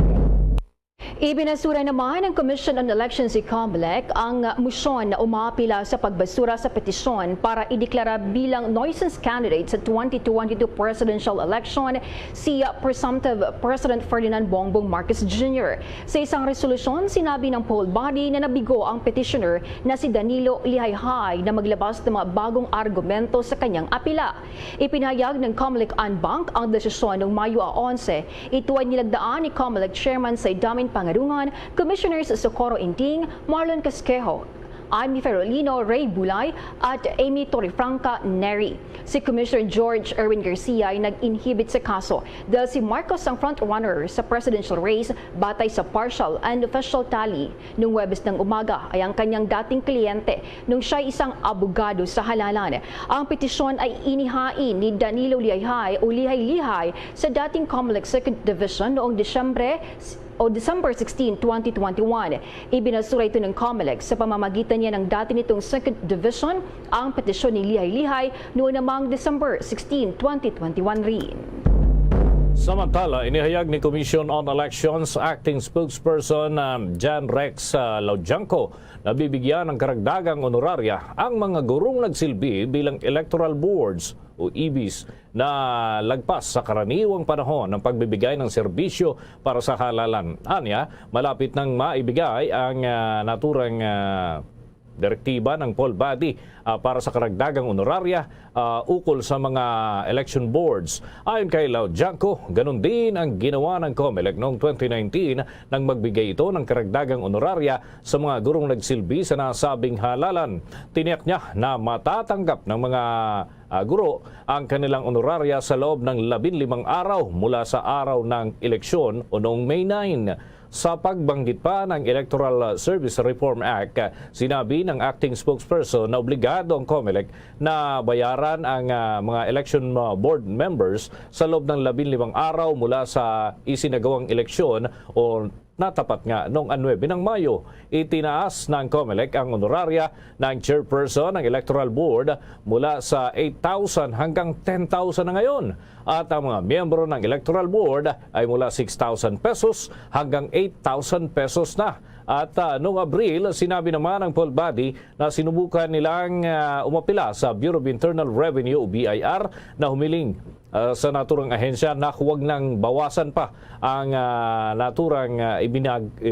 Ibinasura naman ng Commission on Elections COMELEC ang motion na umapila sa pagbasura sa petisyon para ideklara bilang nuisance candidate sa 2022 presidential election si presumptive President Ferdinand Bongbong Marcos Jr. Sa isang resolusyon, sinabi ng poll body na nabigo ang petitioner na si Danilo Lihayhay na maglabas ng mga bagong argumento sa kanyang apila. Ipinahayag ng COMELEC en banc ang desisyon noong Mayo 11. Ito ay nilagdaan ni COMELEC Chairman Saidamin Pangarungan, Commissioners Socorro Inting, Marlon Casquejo, Amy Ferolino, Ray Bulay at Amy Torrefranca Neri. Si Commissioner George Erwin Garcia ay nag-inhibit sa kaso dahil si Marcos ang frontrunner sa presidential race batay sa partial and official tally. Noong Huwebes ng umaga ay ang kanyang dating kliyente nung siya isang abogado sa halalan. Ang petisyon ay inihain ni Danilo Lihayhay o Lihay-Lihay sa dating COMELEC 2nd Division noong December 16, 2021. Ibinasura ito ng COMELEC sa pamamagitan niya ng dati nitong 2nd Division ang petisyon ni Lihay-Lihay noong namang December 16, 2021 rin.
Samantala, inihayag ni Commission on Elections Acting Spokesperson Jan Rex Laujanco na bibigyan ng karagdagang honorarya ang mga gurong nagsilbi bilang electoral boards o EBs na lagpas sa karaniwang panahon ng pagbibigay ng serbisyo para sa halalan. Anya, malapit nang maibigay ang naturang direktiba ng poll body para sa karagdagang honorarya ukol sa mga election boards. Ayon kay Laujanco, ganun din ang ginawa ng COMELEC noong 2019 nang magbigay ito ng karagdagang honorarya sa mga gurong nagsilbi sa nasabing halalan. Tiniyak niya na matatanggap ng mga guro ang kanilang honorarya sa loob ng 15 araw mula sa araw ng eleksyon o noong May 9. Sa pagbanggit pa ng Electoral Service Reform Act, sinabi ng acting spokesperson na obligado ang COMELEC na bayaran ang mga election board members sa loob ng 15 araw mula sa isinagawang eleksyon o natapat nga noong 9 ng Mayo. Itinaas ng COMELEC ang honorarya ng chairperson ng Electoral Board mula sa 8,000 hanggang 10,000 na ngayon. At ang mga miyembro ng Electoral Board ay mula 6,000 pesos hanggang 8,000 pesos na. At noong Abril, sinabi naman ng poll body na sinubukan nilang umapila sa Bureau of Internal Revenue o BIR na humiling sa naturang ahensya na huwag nang bawasan pa ang naturang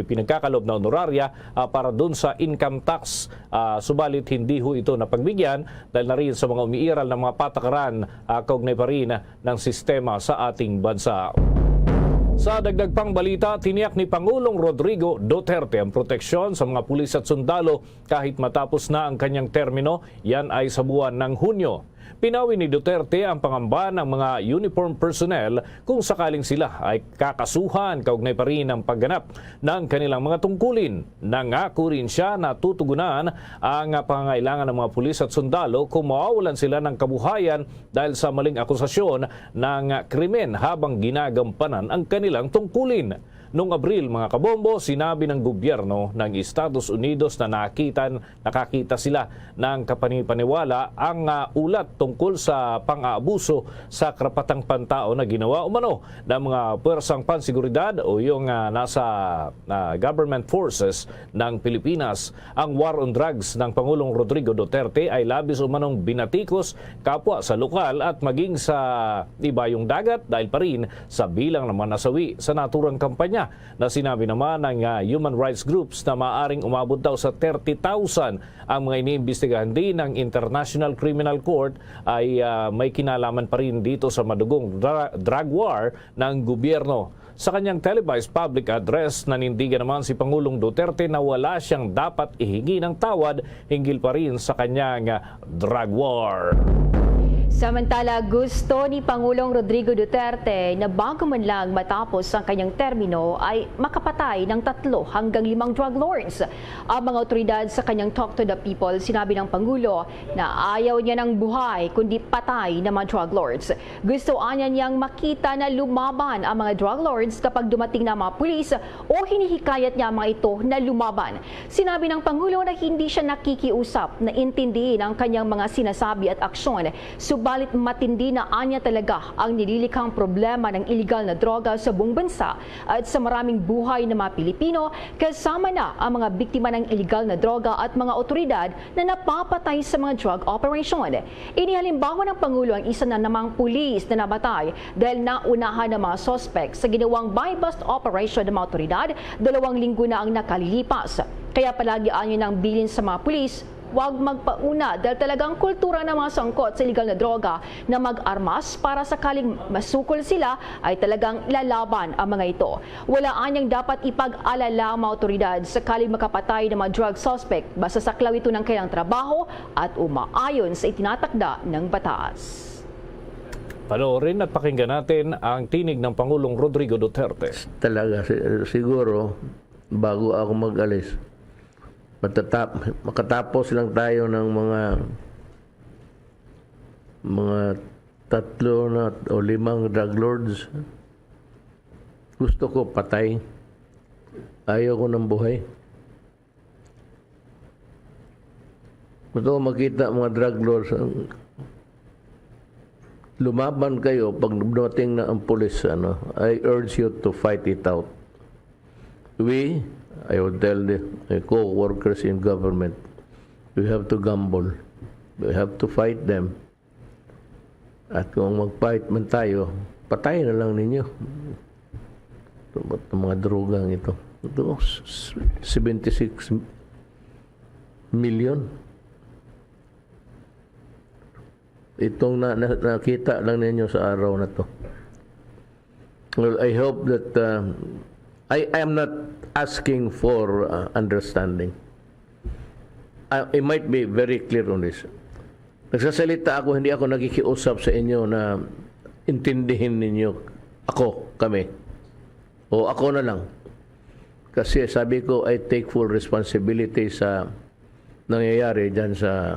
pinagkakalob na honorarya para dun sa income tax. Subalit hindi ho ito napagbigyan dahil na rin sa mga umiiral ng mga patakaran kaugnay pa rin ng sistema sa ating bansa. Sa dagdag pang balita, tiniyak ni Pangulong Rodrigo Duterte ang proteksyon sa mga pulis at sundalo kahit matapos na ang kanyang termino, yan ay sa buwan ng Hunyo. Pinawi ni Duterte ang pangamba ng mga uniform personnel kung sakaling sila ay kakasuhan kaugnay pa rin ng pagganap ng kanilang mga tungkulin. Nangako rin siya na tutugunan ang pangangailangan ng mga pulis at sundalo kung mawawalan sila ng kabuhayan dahil sa maling akusasyon ng krimen habang ginagampanan ang kanilang tungkulin. Noong Abril, mga kabombo, sinabi ng gobyerno ng Estados Unidos na nakakita sila ng kapanipaniwala ang ulat tungkol sa pang-aabuso sa karapatang pantao na ginawa umano ng mga puwersang pansiguridad o yung nasa government forces ng Pilipinas. Ang war on drugs ng Pangulong Rodrigo Duterte ay labis umanong binatikos kapwa sa lokal at maging sa ibayong dagat dahil pa rin sa bilang naman nasawi sa naturang kampanya na sinabi naman ng human rights groups na maaring umabot daw sa 30,000 ang mga iniimbestigahan din ng International Criminal Court ay may kinalaman pa rin dito sa madugong drug war ng gobyerno. Sa kanyang televised public address, nanindigan naman si Pangulong Duterte na wala siyang dapat ihingi ng tawad hinggil pa rin sa kanyang drug war.
Samantala, gusto ni Pangulong Rodrigo Duterte na bago man lang matapos ang kanyang termino ay makapatay ng 3 hanggang 5 drug lords. Ang mga otoridad sa kanyang Talk to the People, sinabi ng Pangulo na ayaw niya ng buhay kundi patay ng mga drug lords. Gusto anya niyang makita na lumaban ang mga drug lords kapag dumating na mga pulis o hinihikayat niya mga ito na lumaban. Sinabi ng Pangulo na hindi siya nakikiusap na intindihin ang kanyang mga sinasabi at aksyon. Subalit matindi na anya talaga ang nililikhang problema ng iligal na droga sa buong bansa at sa maraming buhay ng mga Pilipino, kasama na ang mga biktima ng iligal na droga at mga otoridad na napapatay sa mga drug operation. Inihalimbawa ng Pangulo ang isa na namang pulis na nabatay dahil naunahan ng mga sospek sa ginawang buy-bust operation ng mga otoridad 2 linggo na ang nakalilipas. Kaya palagi anyo ng bilin sa mga pulis, huwag magpauna dahil talagang kultura ng mga sangkot sa iligal na droga na mag-armas para sakaling masukol sila ay talagang lalaban ang mga ito. Wala anyang dapat ipag-alala ang mga otoridad sakaling makapatay ng mga drug suspect basta saklaw ito ng kailang trabaho at umaayon sa itinatakda ng batas.
Panoorin at pakinggan natin ang tinig ng Pangulong Rodrigo Duterte.
Talaga, siguro, bago ako mag-alis, makatapos lang tayo ng mga 3 na o 5 drug lords. Gusto ko patay. Ayaw ko ng buhay. Gusto ko makita mga drug lords. Lumaban kayo pag dumating na ang pulis. I urge you to fight it out. I would tell the co-workers in government, we have to gamble. We have to fight them. At kung mag-fight man tayo, patayin na lang ninyo. Ito mga drogang ito. Ito, 76 million. Itong nakita lang ninyo sa araw na to. Well, I hope that I am not asking for understanding. I might be very clear on this. Nagsasalita ako, hindi ako nakikiusap sa inyo na intindihin ninyo kami. O ako na lang. Kasi sabi ko, I take full responsibility sa nangyayari dyan sa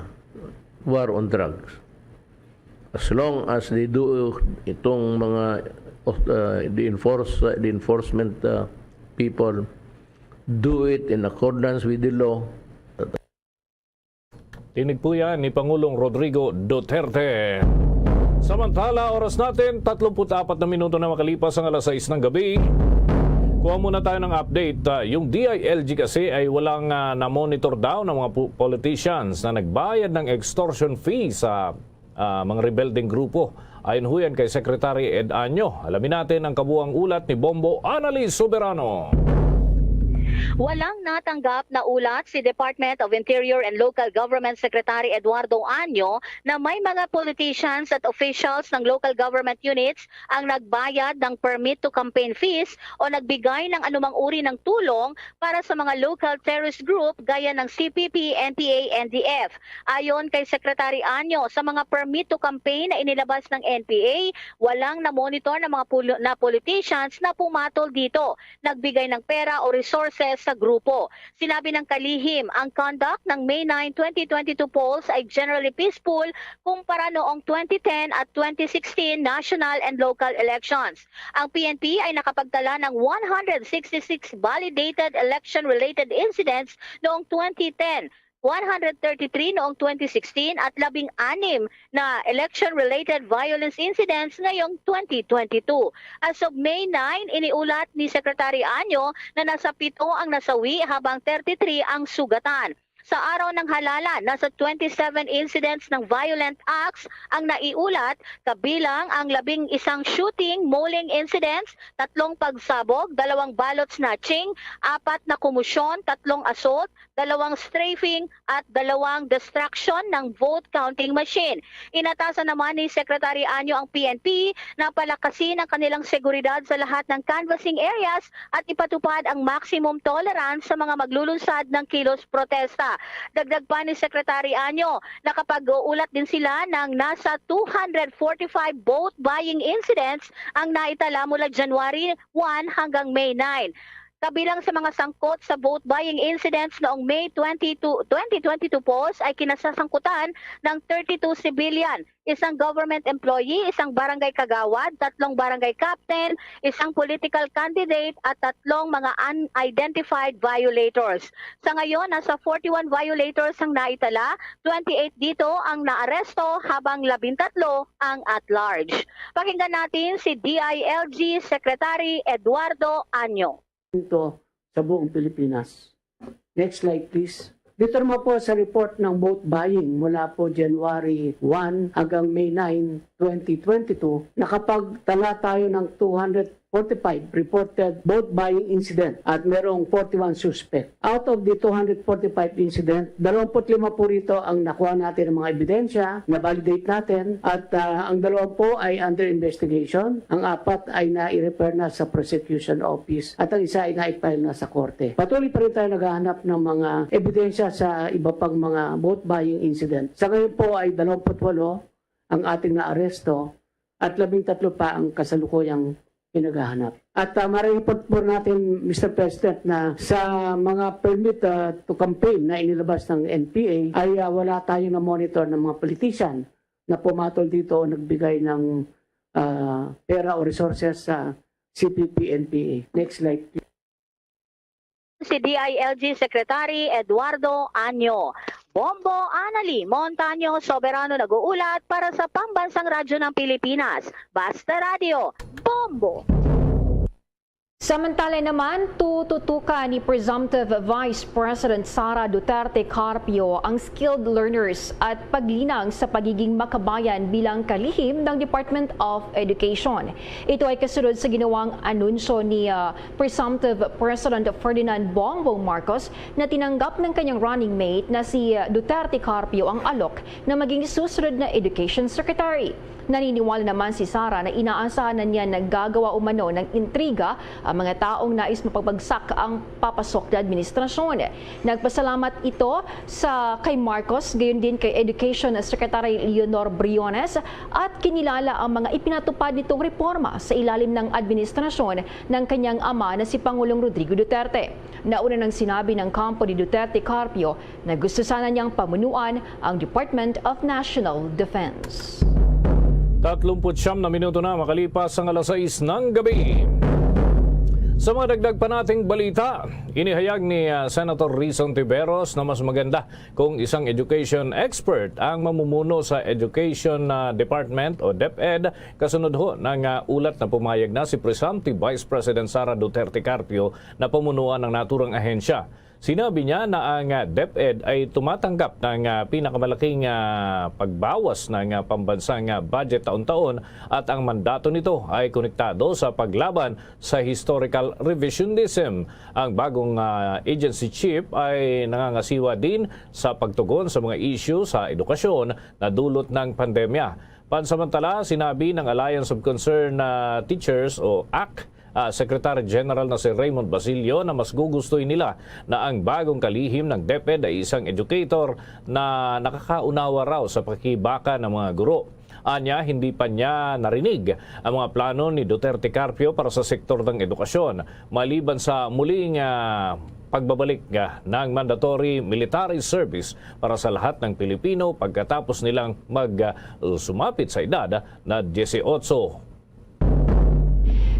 war on drugs. As long as they do itong mga the enforcement people do it in accordance with the law.
Tinig po yan ni Pangulong Rodrigo Duterte. Samantala, oras natin, 34 na minuto na makalipas ang 6:00 ng gabi. Kuha muna tayo ng update. Yung DILG kasi ay walang na-monitor daw ng mga politicians na nagbayad ng extortion fee sa mga rebelding grupo. Ayon ho yan kay Secretary Ed Año. Alamin natin ang kabuang ulat ni Bombo Annalise Soberano.
Walang natanggap na ulat si Department of Interior and Local Government Secretary Eduardo Año na may mga politicians at officials ng local government units ang nagbayad ng permit to campaign fees o nagbigay ng anumang uri ng tulong para sa mga local terrorist group gaya ng CPP, NPA, NDF. Ayon kay Secretary Año, sa mga permit to campaign na inilabas ng NPA, walang na-monitor ng mga politicians na pumatol dito, nagbigay ng pera o resources sa grupo. Sinabi ng kalihim, ang conduct ng May 9, 2022 polls ay generally peaceful kumpara noong 2010 at 2016 national and local elections. Ang PNP ay nakapagtala ng 166 validated election-related incidents noong 2010, 133 noong 2016 at 16 na election-related violence incidents ngayong 2022. As of May 9, iniulat ni Secretary Año na nasa 7 ang nasawi habang 33 ang sugatan. Sa araw ng halalan, nasa 27 incidents ng violent acts ang naiulat, kabilang ang 11 shooting, mauling incidents, 3 pagsabog, 2 ballot snatching, 4 na kumusyon, 3 assault, 2 strafing at 2 destruction ng vote counting machine. Inatasan naman ni Secretary Año ang PNP na palakasin ang kanilang seguridad sa lahat ng canvassing areas at ipatupad ang maximum tolerance sa mga maglulunsad ng kilos protesta. Dagdag pa ni Secretary Anyo, nakapag-uulat din sila ng nasa 245 vote buying incidents ang naitala mula January 1 hanggang May 9. Kabilang sa mga sangkot sa vote buying incidents noong May 2022 ay kinasasangkutan ng 32 civilian, isang government employee, isang barangay kagawad, 3 barangay captain, isang political candidate at 3 mga unidentified violators. Sa ngayon, nasa 41 violators ang naitala, 28 dito ang naaresto habang 13 ang at large. Pakinggan natin si DILG Secretary Eduardo Anyo.
Ito sa buong Pilipinas. Next slide please. Dito naman po sa report ng vote buying mula po January 1 hanggang May 9, 2022, nakapagtala tayo ng 245 reported vote buying incident at merong 41 suspect. Out of the 245 incident, 25 po rito ang nakuha natin ng mga ebidensya, na-validate natin at ang 2 po ay under investigation, ang 4 ay na-i-refer na sa prosecution office at ang isa ay na-i-file na sa korte. Patuloy pa rin tayo naghahanap ng mga ebidensya sa iba pang mga vote buying incident. Sa ngayon po ay 28 ang ating naaresto at 13 pa ang kasalukuyang pinaghahanap. At ma-report po natin, Mr. President, na sa mga permit to campaign na inilabas ng NPA ay wala tayong na-monitor ng mga politician na pumatol dito o nagbigay ng pera o resources sa CPP-NPA. Next slide, please.
Si DILG Secretary Eduardo Anyo. Bombo Anali Montaño Soberano nag-uulat para sa Pambansang Radyo ng Pilipinas. Basta Radio, Bombo!
Samantala naman, tututukan ni Presumptive Vice President Sara Duterte Carpio ang skilled learners at paglinang sa pagiging makabayan bilang kalihim ng Department of Education. Ito ay kasunod sa ginawang anunsyo ni Presumptive President Ferdinand Bongbong Marcos na tinanggap ng kanyang running mate na si Duterte Carpio ang alok na maging susunod na Education Secretary. Naniniwala naman si Sara na inaasahan na niya naggagawa umano ng intriga ang mga taong nais mapagbagsak ang papasok na administrasyon. Nagpasalamat ito sa kay Marcos, gayon din kay Education Secretary Leonor Briones at kinilala ang mga ipinatupad nitong reforma sa ilalim ng administrasyon ng kanyang ama na si Pangulong Rodrigo Duterte. Nauna nang sinabi ng kampo ni Duterte Carpio na gusto sana niyang pamunuan ang Department of National Defense.
39 na minuto na makalipas ang 6:00 ng gabi. Sa mga dagdag pa nating balita, inihayag ni Senator Rizon Tiveros na mas maganda kung isang education expert ang mamumuno sa Education Department o DepEd kasunod ho ng ulat na pumayag na si Presumptive Vice President Sara Duterte Carpio na pamunuan ng naturang ahensya. Sinabi niya na ang DepEd ay tumatanggap ng pinakamalaking pagbawas ng pambansang budget taon-taon at ang mandato nito ay konektado sa paglaban sa historical revisionism. Ang bagong agency chief ay nangangasiwa din sa pagtugon sa mga issue sa edukasyon na dulot ng pandemya. Pansamantala, sinabi ng Alliance of Concerned Teachers o ACT Secretary General na si Raymond Basilio na mas gugustuhin nila na ang bagong kalihim ng DepEd ay isang educator na nakakaunawa raw sa pakibaka ng mga guro. Anya, hindi pa niya narinig ang mga plano ni Duterte Carpio para sa sektor ng edukasyon maliban sa muling pagbabalik ng mandatory military service para sa lahat ng Pilipino pagkatapos nilang sumapit sa edad na 18.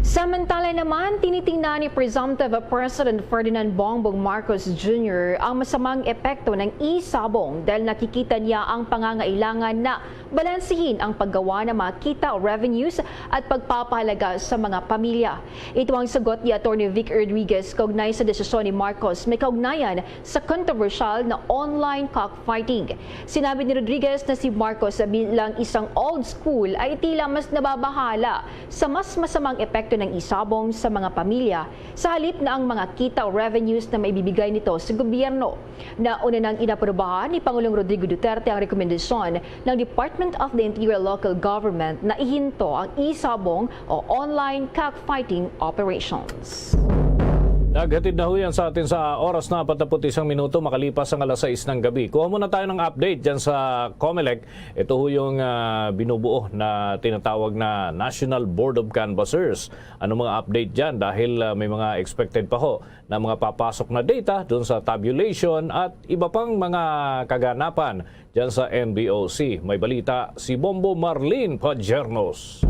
Samantala naman, tinitingnan ni Presumptive President Ferdinand Bongbong Marcos Jr. ang masamang epekto ng e-sabong dahil nakikita niya ang pangangailangan na balansihin ang paggawa ng mga kita o revenues at pagpapahalaga sa mga pamilya. Ito ang sagot ni Atty. Vic Rodriguez kaugnay sa desisyon ni Marcos may kaugnayan sa controversial na online cockfighting. Sinabi ni Rodriguez na si Marcos bilang isang old school ay tila mas nababahala sa mas masamang epekto ng isabong sa mga pamilya sa halip na ang mga kita o revenues na maibibigay nito sa gobyerno. Nauna nang inaprobahan ni Pangulong Rodrigo Duterte ang rekomendasyon ng Department of the Interior Local Government na ihinto ang isabong o online cockfighting operations.
Naghatid na ho yan sa atin sa oras na 41 minuto makalipas ang alas 6 ng gabi. Kuha muna tayo ng update dyan sa COMELEC. Ito ho yung binubuo na tinatawag na National Board of Canvassers. Ano mga update dyan? Dahil may mga expected pa ho na mga papasok na data dun sa tabulation at iba pang mga kaganapan dyan sa NBOC. May balita si Bombo Marlene Pajernos.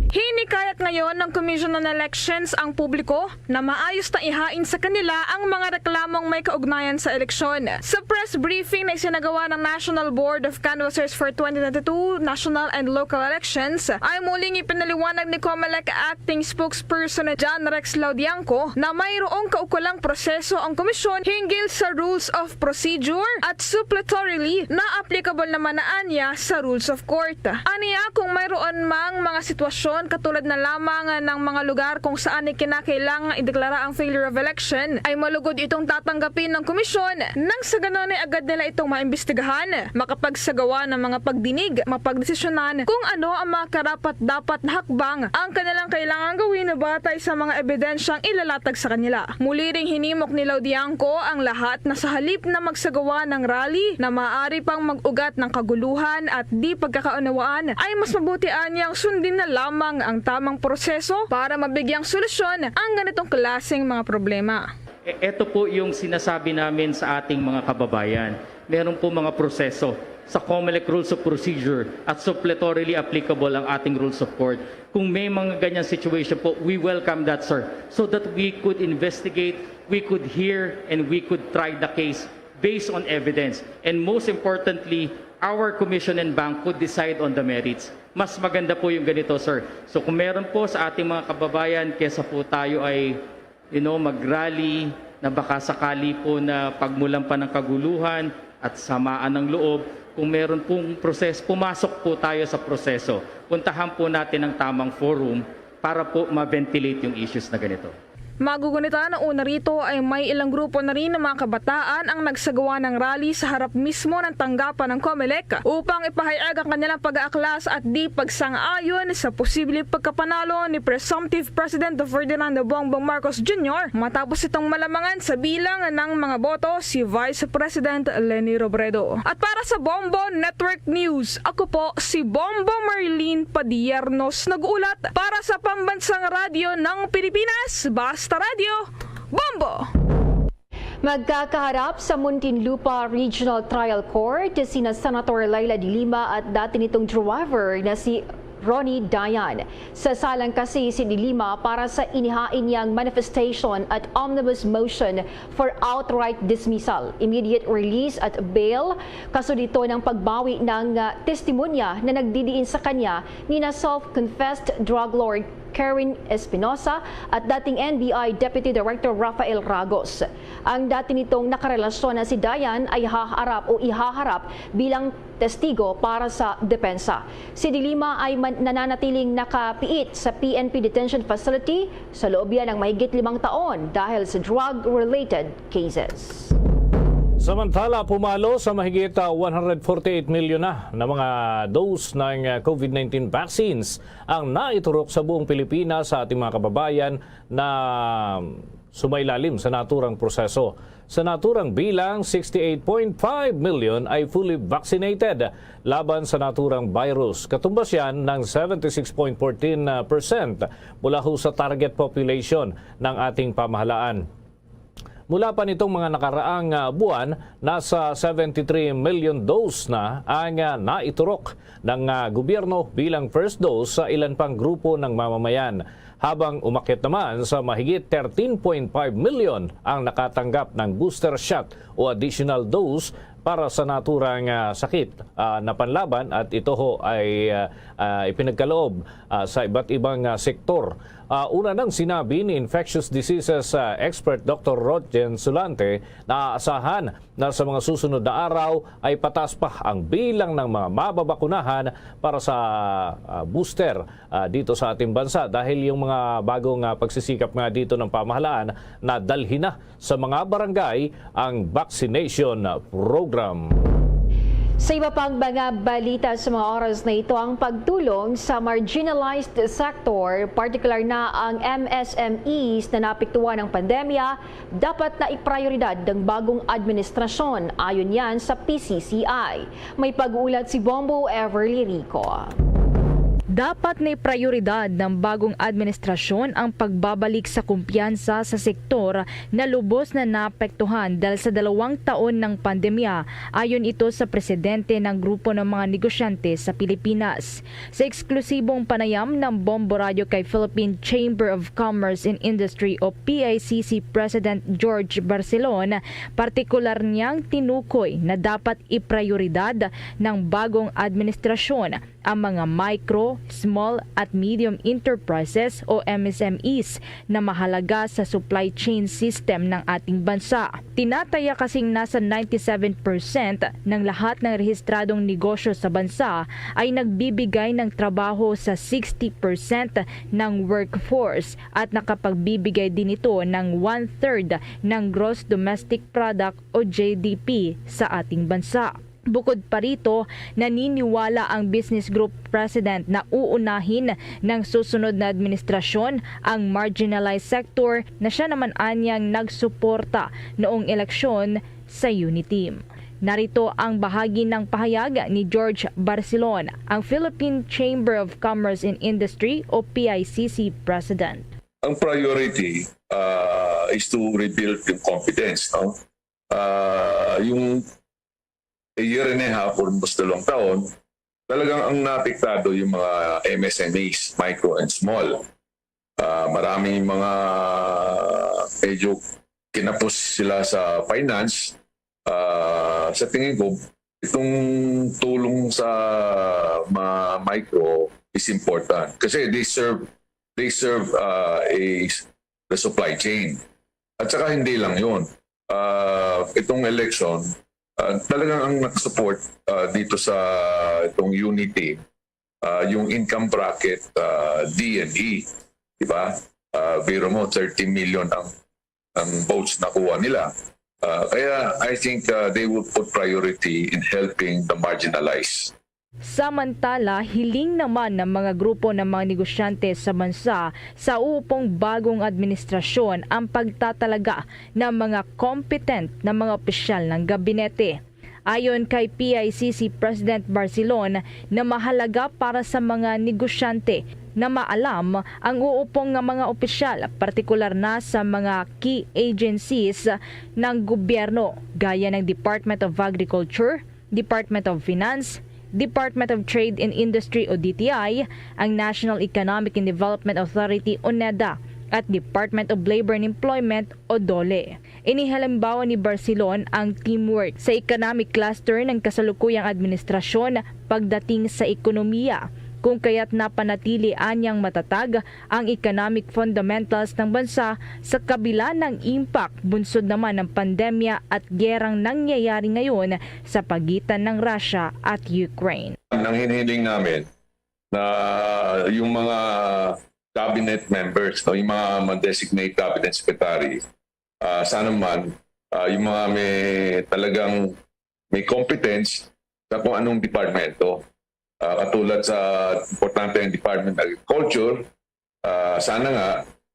Hinikayat ngayon ng Commission on Elections ang publiko na maayos na ihain sa kanila ang mga reklamong may kaugnayan sa eleksyon. Sa press briefing na isinagawa ng National Board of Canvassers for 2022 National and Local Elections, ay muling ipinaliwanag ni COMELEC Acting Spokesperson John Rex Laudianco na mayroong kaukulang proseso ang komisyon hinggil sa Rules of Procedure at suppletorily na applicable naman na anya sa Rules of Court. Aniya kung mayroon mang mga sitwasyon katulad na lamang ng mga lugar kung saan ay kinakailangang ideklara ang failure of election, ay malugod itong tatanggapin ng komisyon nang sa ganon ay agad nila itong maimbestigahan, makapagsagawa ng mga pagdinig, mapagdesisyonan kung ano ang mga karapat-dapat na hakbang ang kanilang kailangan gawin na batay sa mga ebidensyang ilalatag sa kanila. Muli ring hinimok ni Laudianco ang lahat na sa halip na magsagawa ng rally na maaari pang mag-ugat ng kaguluhan at di pagkakaunawaan, ay mas mabuti anyang sundin na lamang ang tamang proseso para mabigyang solusyon ang ganitong klaseng mga problema.
Ito po yung sinasabi namin sa ating mga kababayan. Meron po mga proseso sa COMELEC Rules of Procedure at suppletorily applicable ang ating Rules of Court. Kung may mga ganyan situation po, we welcome that, sir, so that we could investigate, we could hear, and we could try the case based on evidence. And most importantly, our commission and bank could decide on the merits. Mas maganda po yung ganito, sir. So kung meron po sa ating mga kababayan, kesa po tayo ay mag-rally na baka sakali po na pagmulan pa ng kaguluhan at samaan ng loob, kung meron pong proseso, pumasok po tayo sa proseso. Puntahan po natin ang tamang forum para po ma-ventilate yung issues na ganito.
Magugunita na una rito ay may ilang grupo na rin ng mga kabataan ang nagsagawa ng rally sa harap mismo ng tanggapan ng COMELEC upang ipahayag ang kanilang pag-aaklas at di pagsang-ayon sa posibleng pagkapanalo ni Presumptive President Ferdinando Bongbong Marcos Jr. matapos itong malamangan sa bilang ng mga boto si Vice President Leni Robredo. At para sa Bombo Network News, ako po si Bombo Marlene Padiernos, nag-uulat para sa Pambansang Radyo ng Pilipinas, Basta Radio, Bombo!
Magkakaharap sa Muntinlupa Regional Trial Court sina Senator Laila de Lima at dati nitong driver na si Ronnie Dayan. Sasalang kasi si de Lima para sa inihain niyang manifestation at omnibus motion for outright dismissal, immediate release at bail, kaso dito ng pagbawi ng testimonya na nagdidiin sa kanya ni na self-confessed drug lord Karen Espinosa at dating NBI Deputy Director Rafael Ragos. Ang dati nitong nakarelasyon na si Dayan ay ihaharap bilang testigo para sa depensa. Si de Lima ay nananatiling nakapiit sa PNP Detention Facility sa loob yan ng mahigit 5 taon dahil sa drug-related cases.
Samantala, pumalo sa mahigit 148 milyon na mga dose ng COVID-19 vaccines ang naiturok sa buong Pilipinas sa ating mga kababayan na sumailalim sa naturang proseso. Sa naturang bilang, 68.5 million ay fully vaccinated laban sa naturang virus. Katumbas yan ng 76.14% mula ho sa target population ng ating pamahalaan. Mula pa nitong mga nakaraang buwan, nasa 73 million dose na ang naiturok ng gobyerno bilang first dose sa ilan pang grupo ng mamamayan. Habang umakyat naman sa mahigit 13.5 million ang nakatanggap ng booster shot o additional dose para sa naturang sakit na panlaban at ito ho ay ipinagkaloob sa iba't ibang sektor. Una nang sinabi ni infectious diseases expert Dr. Rodgen Sulante na aasahan na sa mga susunod na araw ay pataas pa ang bilang ng mga mababakunahan para sa booster dito sa ating bansa dahil yung mga bagong pagsisikap nga dito ng pamahalaan na dalhin na sa mga barangay ang vaccination program.
Sa iba pang mga balita sa mga oras na ito, ang pagtulong sa marginalized sector, particular na ang MSMEs na naapektuhan ng pandemya, dapat na iprioridad ng bagong administrasyon. Ayon yan sa PCCI. May pag-uulat si Bombo Everly Rico.
Dapat na prioridad ng bagong administrasyon ang pagbabalik sa kumpiyansa sa sektor na lubos na naapektuhan dahil sa 2 taon ng pandemya, ayon ito sa presidente ng grupo ng mga negosyante sa Pilipinas. Sa eksklusibong panayam ng Bombo Radio kay Philippine Chamber of Commerce and Industry o PICC President George Barcelon, partikular niyang tinukoy na dapat iprioridad ng bagong administrasyon ang mga micro, small at medium enterprises o MSMEs na mahalaga sa supply chain system ng ating bansa. Tinataya kasing nasa 97% ng lahat ng rehistradong negosyo sa bansa ay nagbibigay ng trabaho sa 60% ng workforce at nakapagbibigay din ito ng 1/3 ng gross domestic product o GDP sa ating bansa. Bukod pa rito, naniniwala ang business group president na uunahin ng susunod na administrasyon ang marginalized sector na siya naman anyang nagsuporta noong eleksyon sa Uniteam. Narito ang bahagi ng pahayag ni George Barcelon, ang Philippine Chamber of Commerce and Industry o PICC President.
Ang priority is to rebuild yung confidence. No? Yung a year and a half, almost 2 taon, talagang ang napiktado yung mga MSMEs, micro and small. Maraming mga medyo kinapos sila sa finance. Sa tingin ko, itong tulong sa mga micro is important kasi they serve the supply chain. At saka hindi lang yun. Itong election, talagang ang nag-support dito sa itong Unity, yung income bracket D and E, di ba? Biro mo, 30 million ang votes nakuha nila. Kaya I think they will put priority in helping the marginalized.
Samantala, hiling naman ng mga grupo ng mga negosyante sa bansa sa uupong bagong administrasyon ang pagtatalaga ng mga competent na mga opisyal ng gabinete. Ayon kay PICC President Barcelon na mahalaga para sa mga negosyante na maalam ang uupong ng mga opisyal, partikular na sa mga key agencies ng gobyerno gaya ng Department of Agriculture, Department of Finance, Department of Trade and Industry o DTI, ang National Economic and Development Authority o NEDA at Department of Labor and Employment o DOLE. Inihalimbawa ni Barcelon ang teamwork sa economic cluster ng kasalukuyang administrasyon pagdating sa ekonomiya, kung kaya't napanatili anyang matatag ang economic fundamentals ng bansa sa kabila ng impact bunsod naman ng pandemya at gerang nangyayari ngayon sa pagitan ng Russia at Ukraine.
Nang hinihiling namin na yung mga cabinet members, no, yung mga designate cabinet secretary, sana man yung mga talagang may competence sa kung anong departamento. Katulad sa importante ng Department of Agriculture, sana nga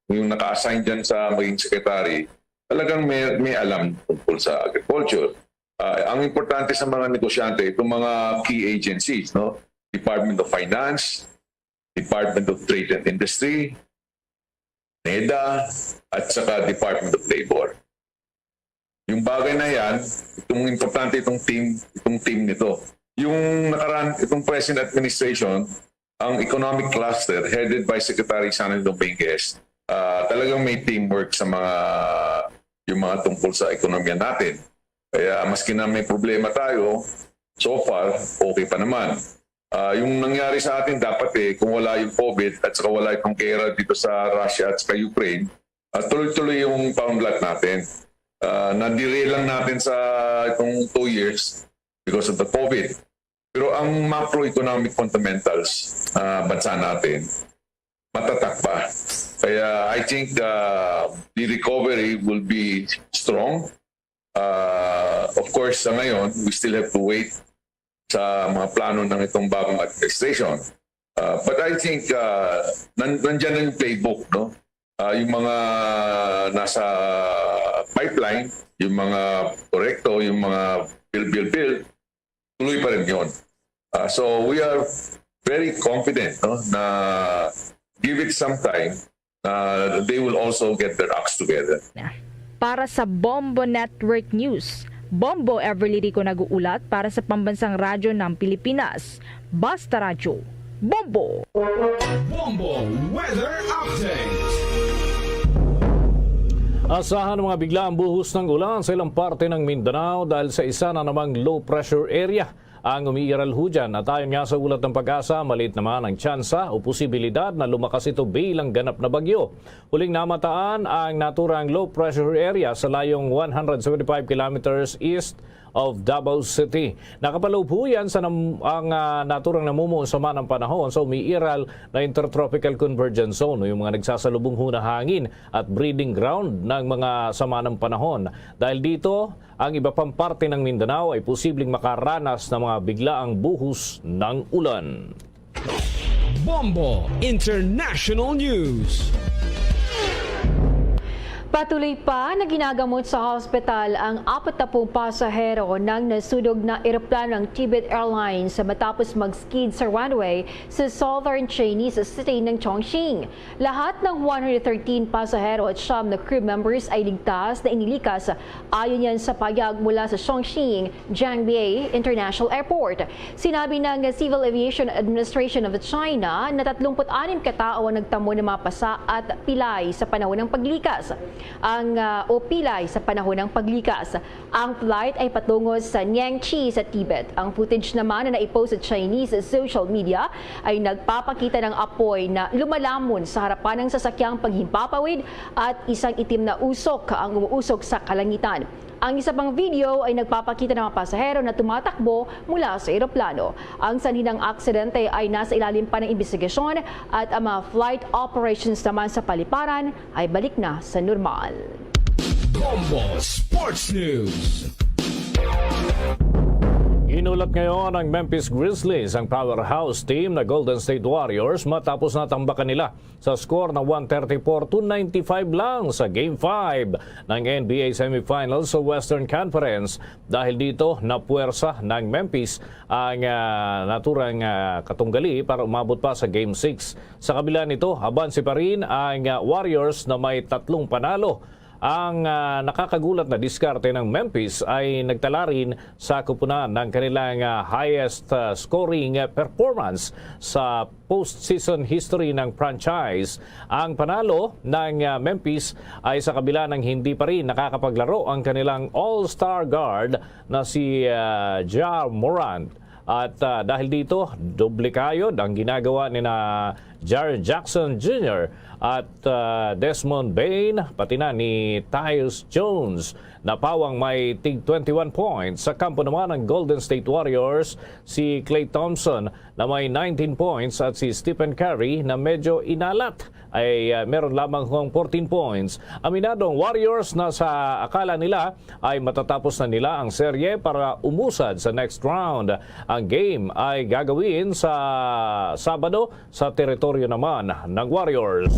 yung naka-assign dyan sa maging secretary, talagang may alam tungkol sa agriculture. Ang importante sa mga negosyante, itong mga key agencies, no? Department of Finance, Department of Trade and Industry, NEDA, at saka Department of Labor. Yung bagay na yan, itong importante itong team nito. Yung nakaraan, itong present administration, ang economic cluster headed by Secretary Sani Dominguez, talagang may teamwork sa yung mga tungkol sa ekonomiya natin. Kaya maski na may problema tayo, so far, okay pa naman. Yung nangyari sa atin dapat kung wala yung COVID at saka wala itong gera dito sa Russia at saka Ukraine, tuloy-tuloy yung paunlad natin. Nadirail lang natin sa itong 2 years because of the COVID. Pero ang macroeconomic fundamentals bansa natin, matatak pa. Kaya I think the recovery will be strong. Of course, sa ngayon, we still have to wait sa mga plano ng itong bagong administration. But I think nandyan na yung playbook, no? Yung mga nasa pipeline, yung mga korekto, yung mga bill, tuloy pa rin yun. So we are very confident, no, na give it some time, they will also get their acts together.
Para sa Bombo Network News, Bombo Everly Rico nag-uulat para sa Pambansang Radyo ng Pilipinas. Basta Radyo, Bombo!
Bombo Weather Update.
Asahan ng mga biglaang buhos ng ulan sa ilang parte ng Mindanao dahil sa isa na namang low pressure area ang umiiral ho dyan. At ayon nga sa ulat ng Pag-asa, maliit naman ang tsansa o posibilidad na lumakas ito bilang ganap na bagyo. Huling namataan ang naturang low pressure area sa layong 175 kilometers east of Davao City. Nakapaloob po yan sa ang naturang namumuo sama ng panahon sa umiiral na intertropical convergence zone, yung mga nagsasalubong ho na hangin at breeding ground ng mga sama ng panahon. Dahil dito, ang iba pang parte ng Mindanao ay posibleng makaranas ng mga biglaang buhos ng ulan.
Bombo International News.
Patuloy pa na ginagamot sa hospital ang 40 pasahero ng nasunog na eroplano ng Tibet Airlines matapos mag-skid sa runway sa southern Chinese city ng Chongqing. Lahat ng 113 pasahero at 9 na crew members ay ligtas na inilikas ayon yan sa payag mula sa Chongqing Jiangbiei International Airport. Sinabi ng Civil Aviation Administration of China na 36 katao ang nagtamo ng mapasa at pilay sa panahon ng paglikas. Pilay sa panahon ng paglikas. Ang flight ay patungo sa Nyangchi sa Tibet. Ang footage naman na naipost sa Chinese social media ay nagpapakita ng apoy na lumalamon sa harapan ng sasakyang paghimpapawid at isang itim na usok ang umuusok sa kalangitan. Ang isa pang video ay nagpapakita ng mga pasahero na tumatakbo mula sa eroplano. Ang sanhi ng aksidente ay nasa ilalim pa ng investigasyon at ang mga flight operations naman sa paliparan ay balik na sa normal.
Bombo Sports News.
Inulat ngayon ng Memphis Grizzlies ang powerhouse team na Golden State Warriors matapos natambakan nila sa score na 134-95 lang sa Game 5 ng NBA Semifinals sa Western Conference. Dahil dito, napuwersa ng Memphis ang naturang katunggali para umabot pa sa Game 6. Sa kabila nito, abansi pa rin ang Warriors na may 3 panalo. Ang nakakagulat na diskarte ng Memphis ay nagtala rin sa kupunan ng kanilang highest scoring performance sa postseason history ng franchise. Ang panalo ng Memphis ay sa kabila ng hindi pa rin nakakapaglaro ang kanilang all-star guard na si Ja Morant. At dahil dito, doble kayod ang ginagawa ni Jaren Jackson Jr. at Desmond Bain, pati na ni Tyus Jones na pawang may tig 21 points. Sa kampo naman ng Golden State Warriors, si Klay Thompson na may 19 points at si Stephen Curry na medyo inalat ay meron lamang 14 points. Aminadong Warriors na sa akala nila ay matatapos na nila ang serye para umusad sa next round. Ang game ay gagawin sa Sabado sa teritoryo naman ng Warriors.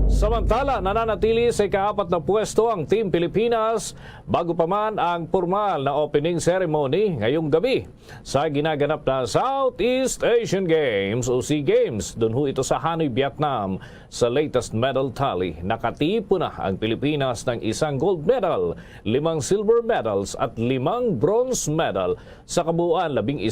Samantala, nananatili sa ika-4 na pwesto ang Team Pilipinas bago pa man ang formal na opening ceremony ngayong gabi sa ginaganap na Southeast Asian Games o SEA Games. Doon ho ito sa Hanoi, Vietnam. Sa latest medal tally, nakatipo na ang Pilipinas ng 1 gold medal, 5 silver medals at 5 bronze medal. Sa kabuuan, 11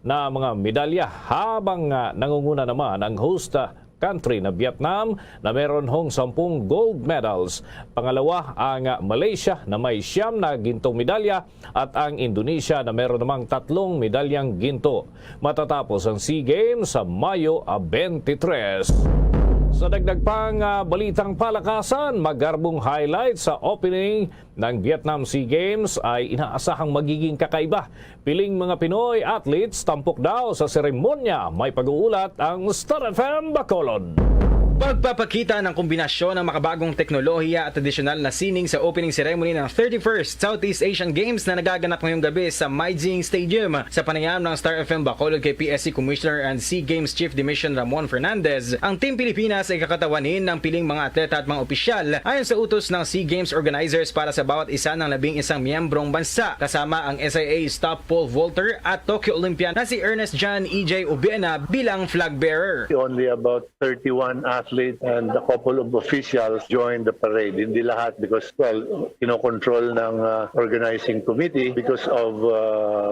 na mga medalya habang nangunguna naman ang host country na Vietnam na meron hong 10 gold medals. Pangalawa ang Malaysia na may 9 na gintong medalya at ang Indonesia na meron namang 3 medalyang ginto. Matatapos ang SEA Games sa Mayo 23. Sa dagdag pang balitang palakasan, magarbong highlight sa opening ng Vietnam SEA Games ay inaasahang magiging kakaiba. Piling mga Pinoy athletes tampok daw sa seremonya. May pag-uulat ang Star FM Bacolod.
Pagpapakita ng kombinasyon ng makabagong teknolohiya at tradisyonal na sining sa opening ceremony ng 31st Southeast Asian Games na nagaganap ngayong gabi sa Maijing Stadium. Sa panayam ng Star FM Bacolod kay PSC Commissioner and SEA Games Chief Dimission Ramon Fernandez, ang Team Pilipinas ay kakatawanin ng piling mga atleta at mga opisyal ayon sa utos ng SEA Games organizers para sa bawat isa ng 11 miyembrong bansa, kasama ang SIA's top pole vaulter at Tokyo Olympian na si Ernest John E.J. Ubiena bilang flag bearer.
Only about 31 athletes and a couple of officials joined the parade. Hindi lahat because, well, kinokontrol ng organizing committee because of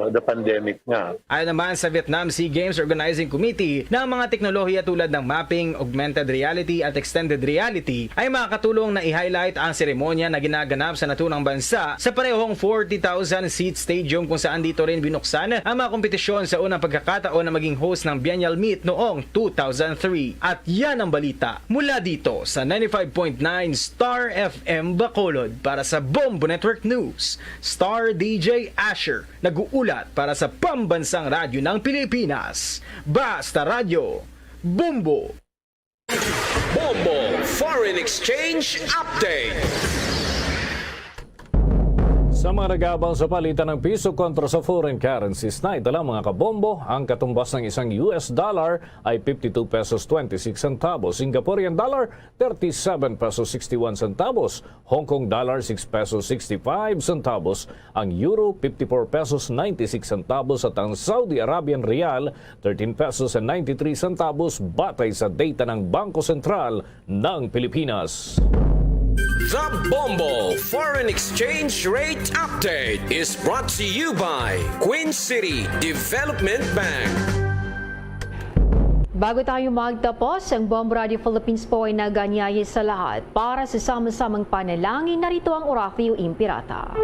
the pandemic nga.
Ayon naman sa Vietnam SEA Games Organizing Committee, na ang mga teknolohiya tulad ng mapping, augmented reality at extended reality ay makakatulong na i-highlight ang seremonya na ginaganap sa naturang bansa sa parehong 40,000 seat stadium kung saan dito rin binuksan ang mga kompetisyon sa unang pagkakataon na maging host ng Biennial Meet noong 2003. At yan ang balita mula dito sa 95.9 Star FM Bacolod. Para sa Bombo Network News, Star DJ Asher nag-uulat para sa Pambansang Radyo ng Pilipinas. Basta Radyo, Bombo!
Bombo Foreign Exchange Update.
Sa mga nag-aabang sa palitan ng piso kontra sa foreign currencies na itala mga kabombo, ang katumbas ng isang US dollar ay 52 pesos 26 centavos, Singaporean dollar 37 pesos 61 centavos, Hong Kong dollar 6 pesos 65 centavos, ang euro 54 pesos 96 centavos at ang Saudi Arabian Rial 13 pesos and 93 centavos batay sa data ng Bangko Sentral ng Pilipinas.
The Bombo Foreign Exchange Rate Update is brought to you by Queen City Development Bank.
Bago tayo magtapos, ang Bombo Radio Philippines po ay naganyaya sa lahat para sa sama-samang panalangin. Narito ang Orafio Impirata.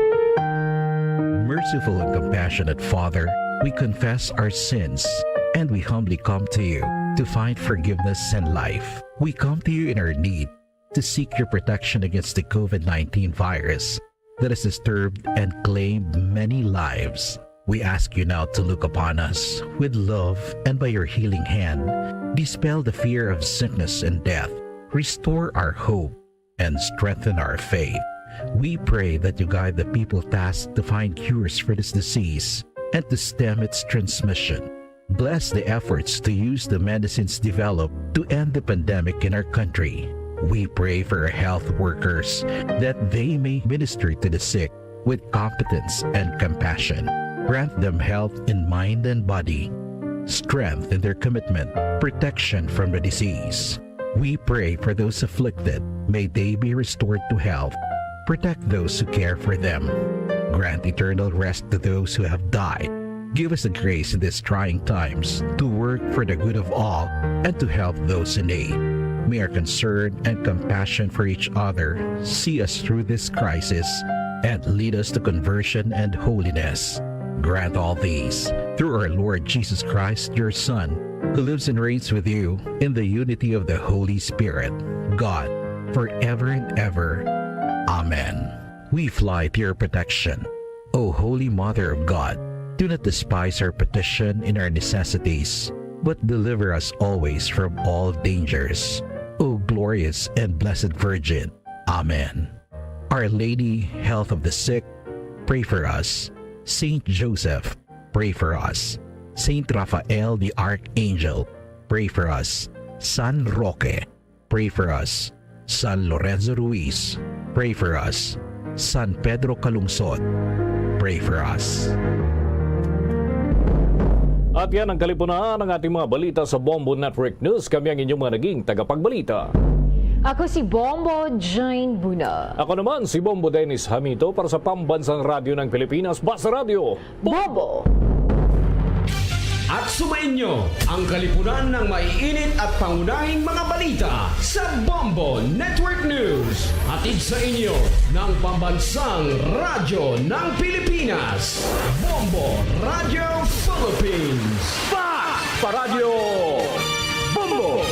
Merciful and compassionate Father, we confess our sins and we humbly come to you to find forgiveness and life. We come to you in our need to seek your protection against the COVID-19 virus that has disturbed and claimed many lives. We ask you now to look upon us with love and by your healing hand, dispel the fear of sickness and death, restore our hope, and strengthen our faith. We pray that you guide the people tasked to find cures for this disease and to stem its transmission. Bless the efforts to use the medicines developed to end the pandemic in our country. We pray for our health workers that they may minister to the sick with competence and compassion. Grant them health in mind and body, strength in their commitment, protection from the disease. We pray for those afflicted. May they be restored to health. Protect those who care for them. Grant eternal rest to those who have died. Give us the grace in these trying times to work for the good of all and to help those in need. May our concern and compassion for each other see us through this crisis and lead us to conversion and holiness. Grant all these through our Lord Jesus Christ, your Son, who lives and reigns with you in the unity of the Holy Spirit, God, forever and ever. Amen. We fly to your protection. O Holy Mother of God, do not despise our petition in our necessities, but deliver us always from all dangers. O glorious and blessed Virgin. Amen. Our Lady, health of the sick, pray for us. Saint Joseph, pray for us. Saint Raphael the Archangel, pray for us. San Roque, pray for us. San Lorenzo Ruiz, pray for us. San Pedro Calungsod, pray for us.
At yan ang kalipunan ng ating mga balita sa Bombo Network News. Kami ang inyong mga naging tagapagbalita.
Ako si Bombo Jane Buna.
Ako naman si Bombo Dennis Hamito para sa Pambansang Radyo ng Pilipinas, Basta Radio,
Bombo!
At sumainyo ang kalipunan ng maiinit at pangunahing mga balita sa Bombo Network News. Hatid sa inyo ng Pambansang Radyo ng Pilipinas, Bombo Radio Philippines. Basta Radio Bombo!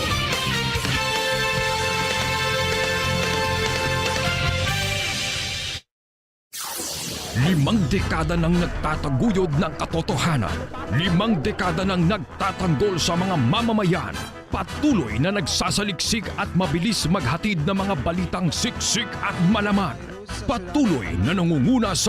Limang dekada nang nagtataguyod ng katotohanan. 5 dekada nang nagtatanggol sa mga mamamayan. Patuloy na nagsasaliksik at mabilis maghatid ng mga balitang siksik at malaman. Patuloy na nangunguna sa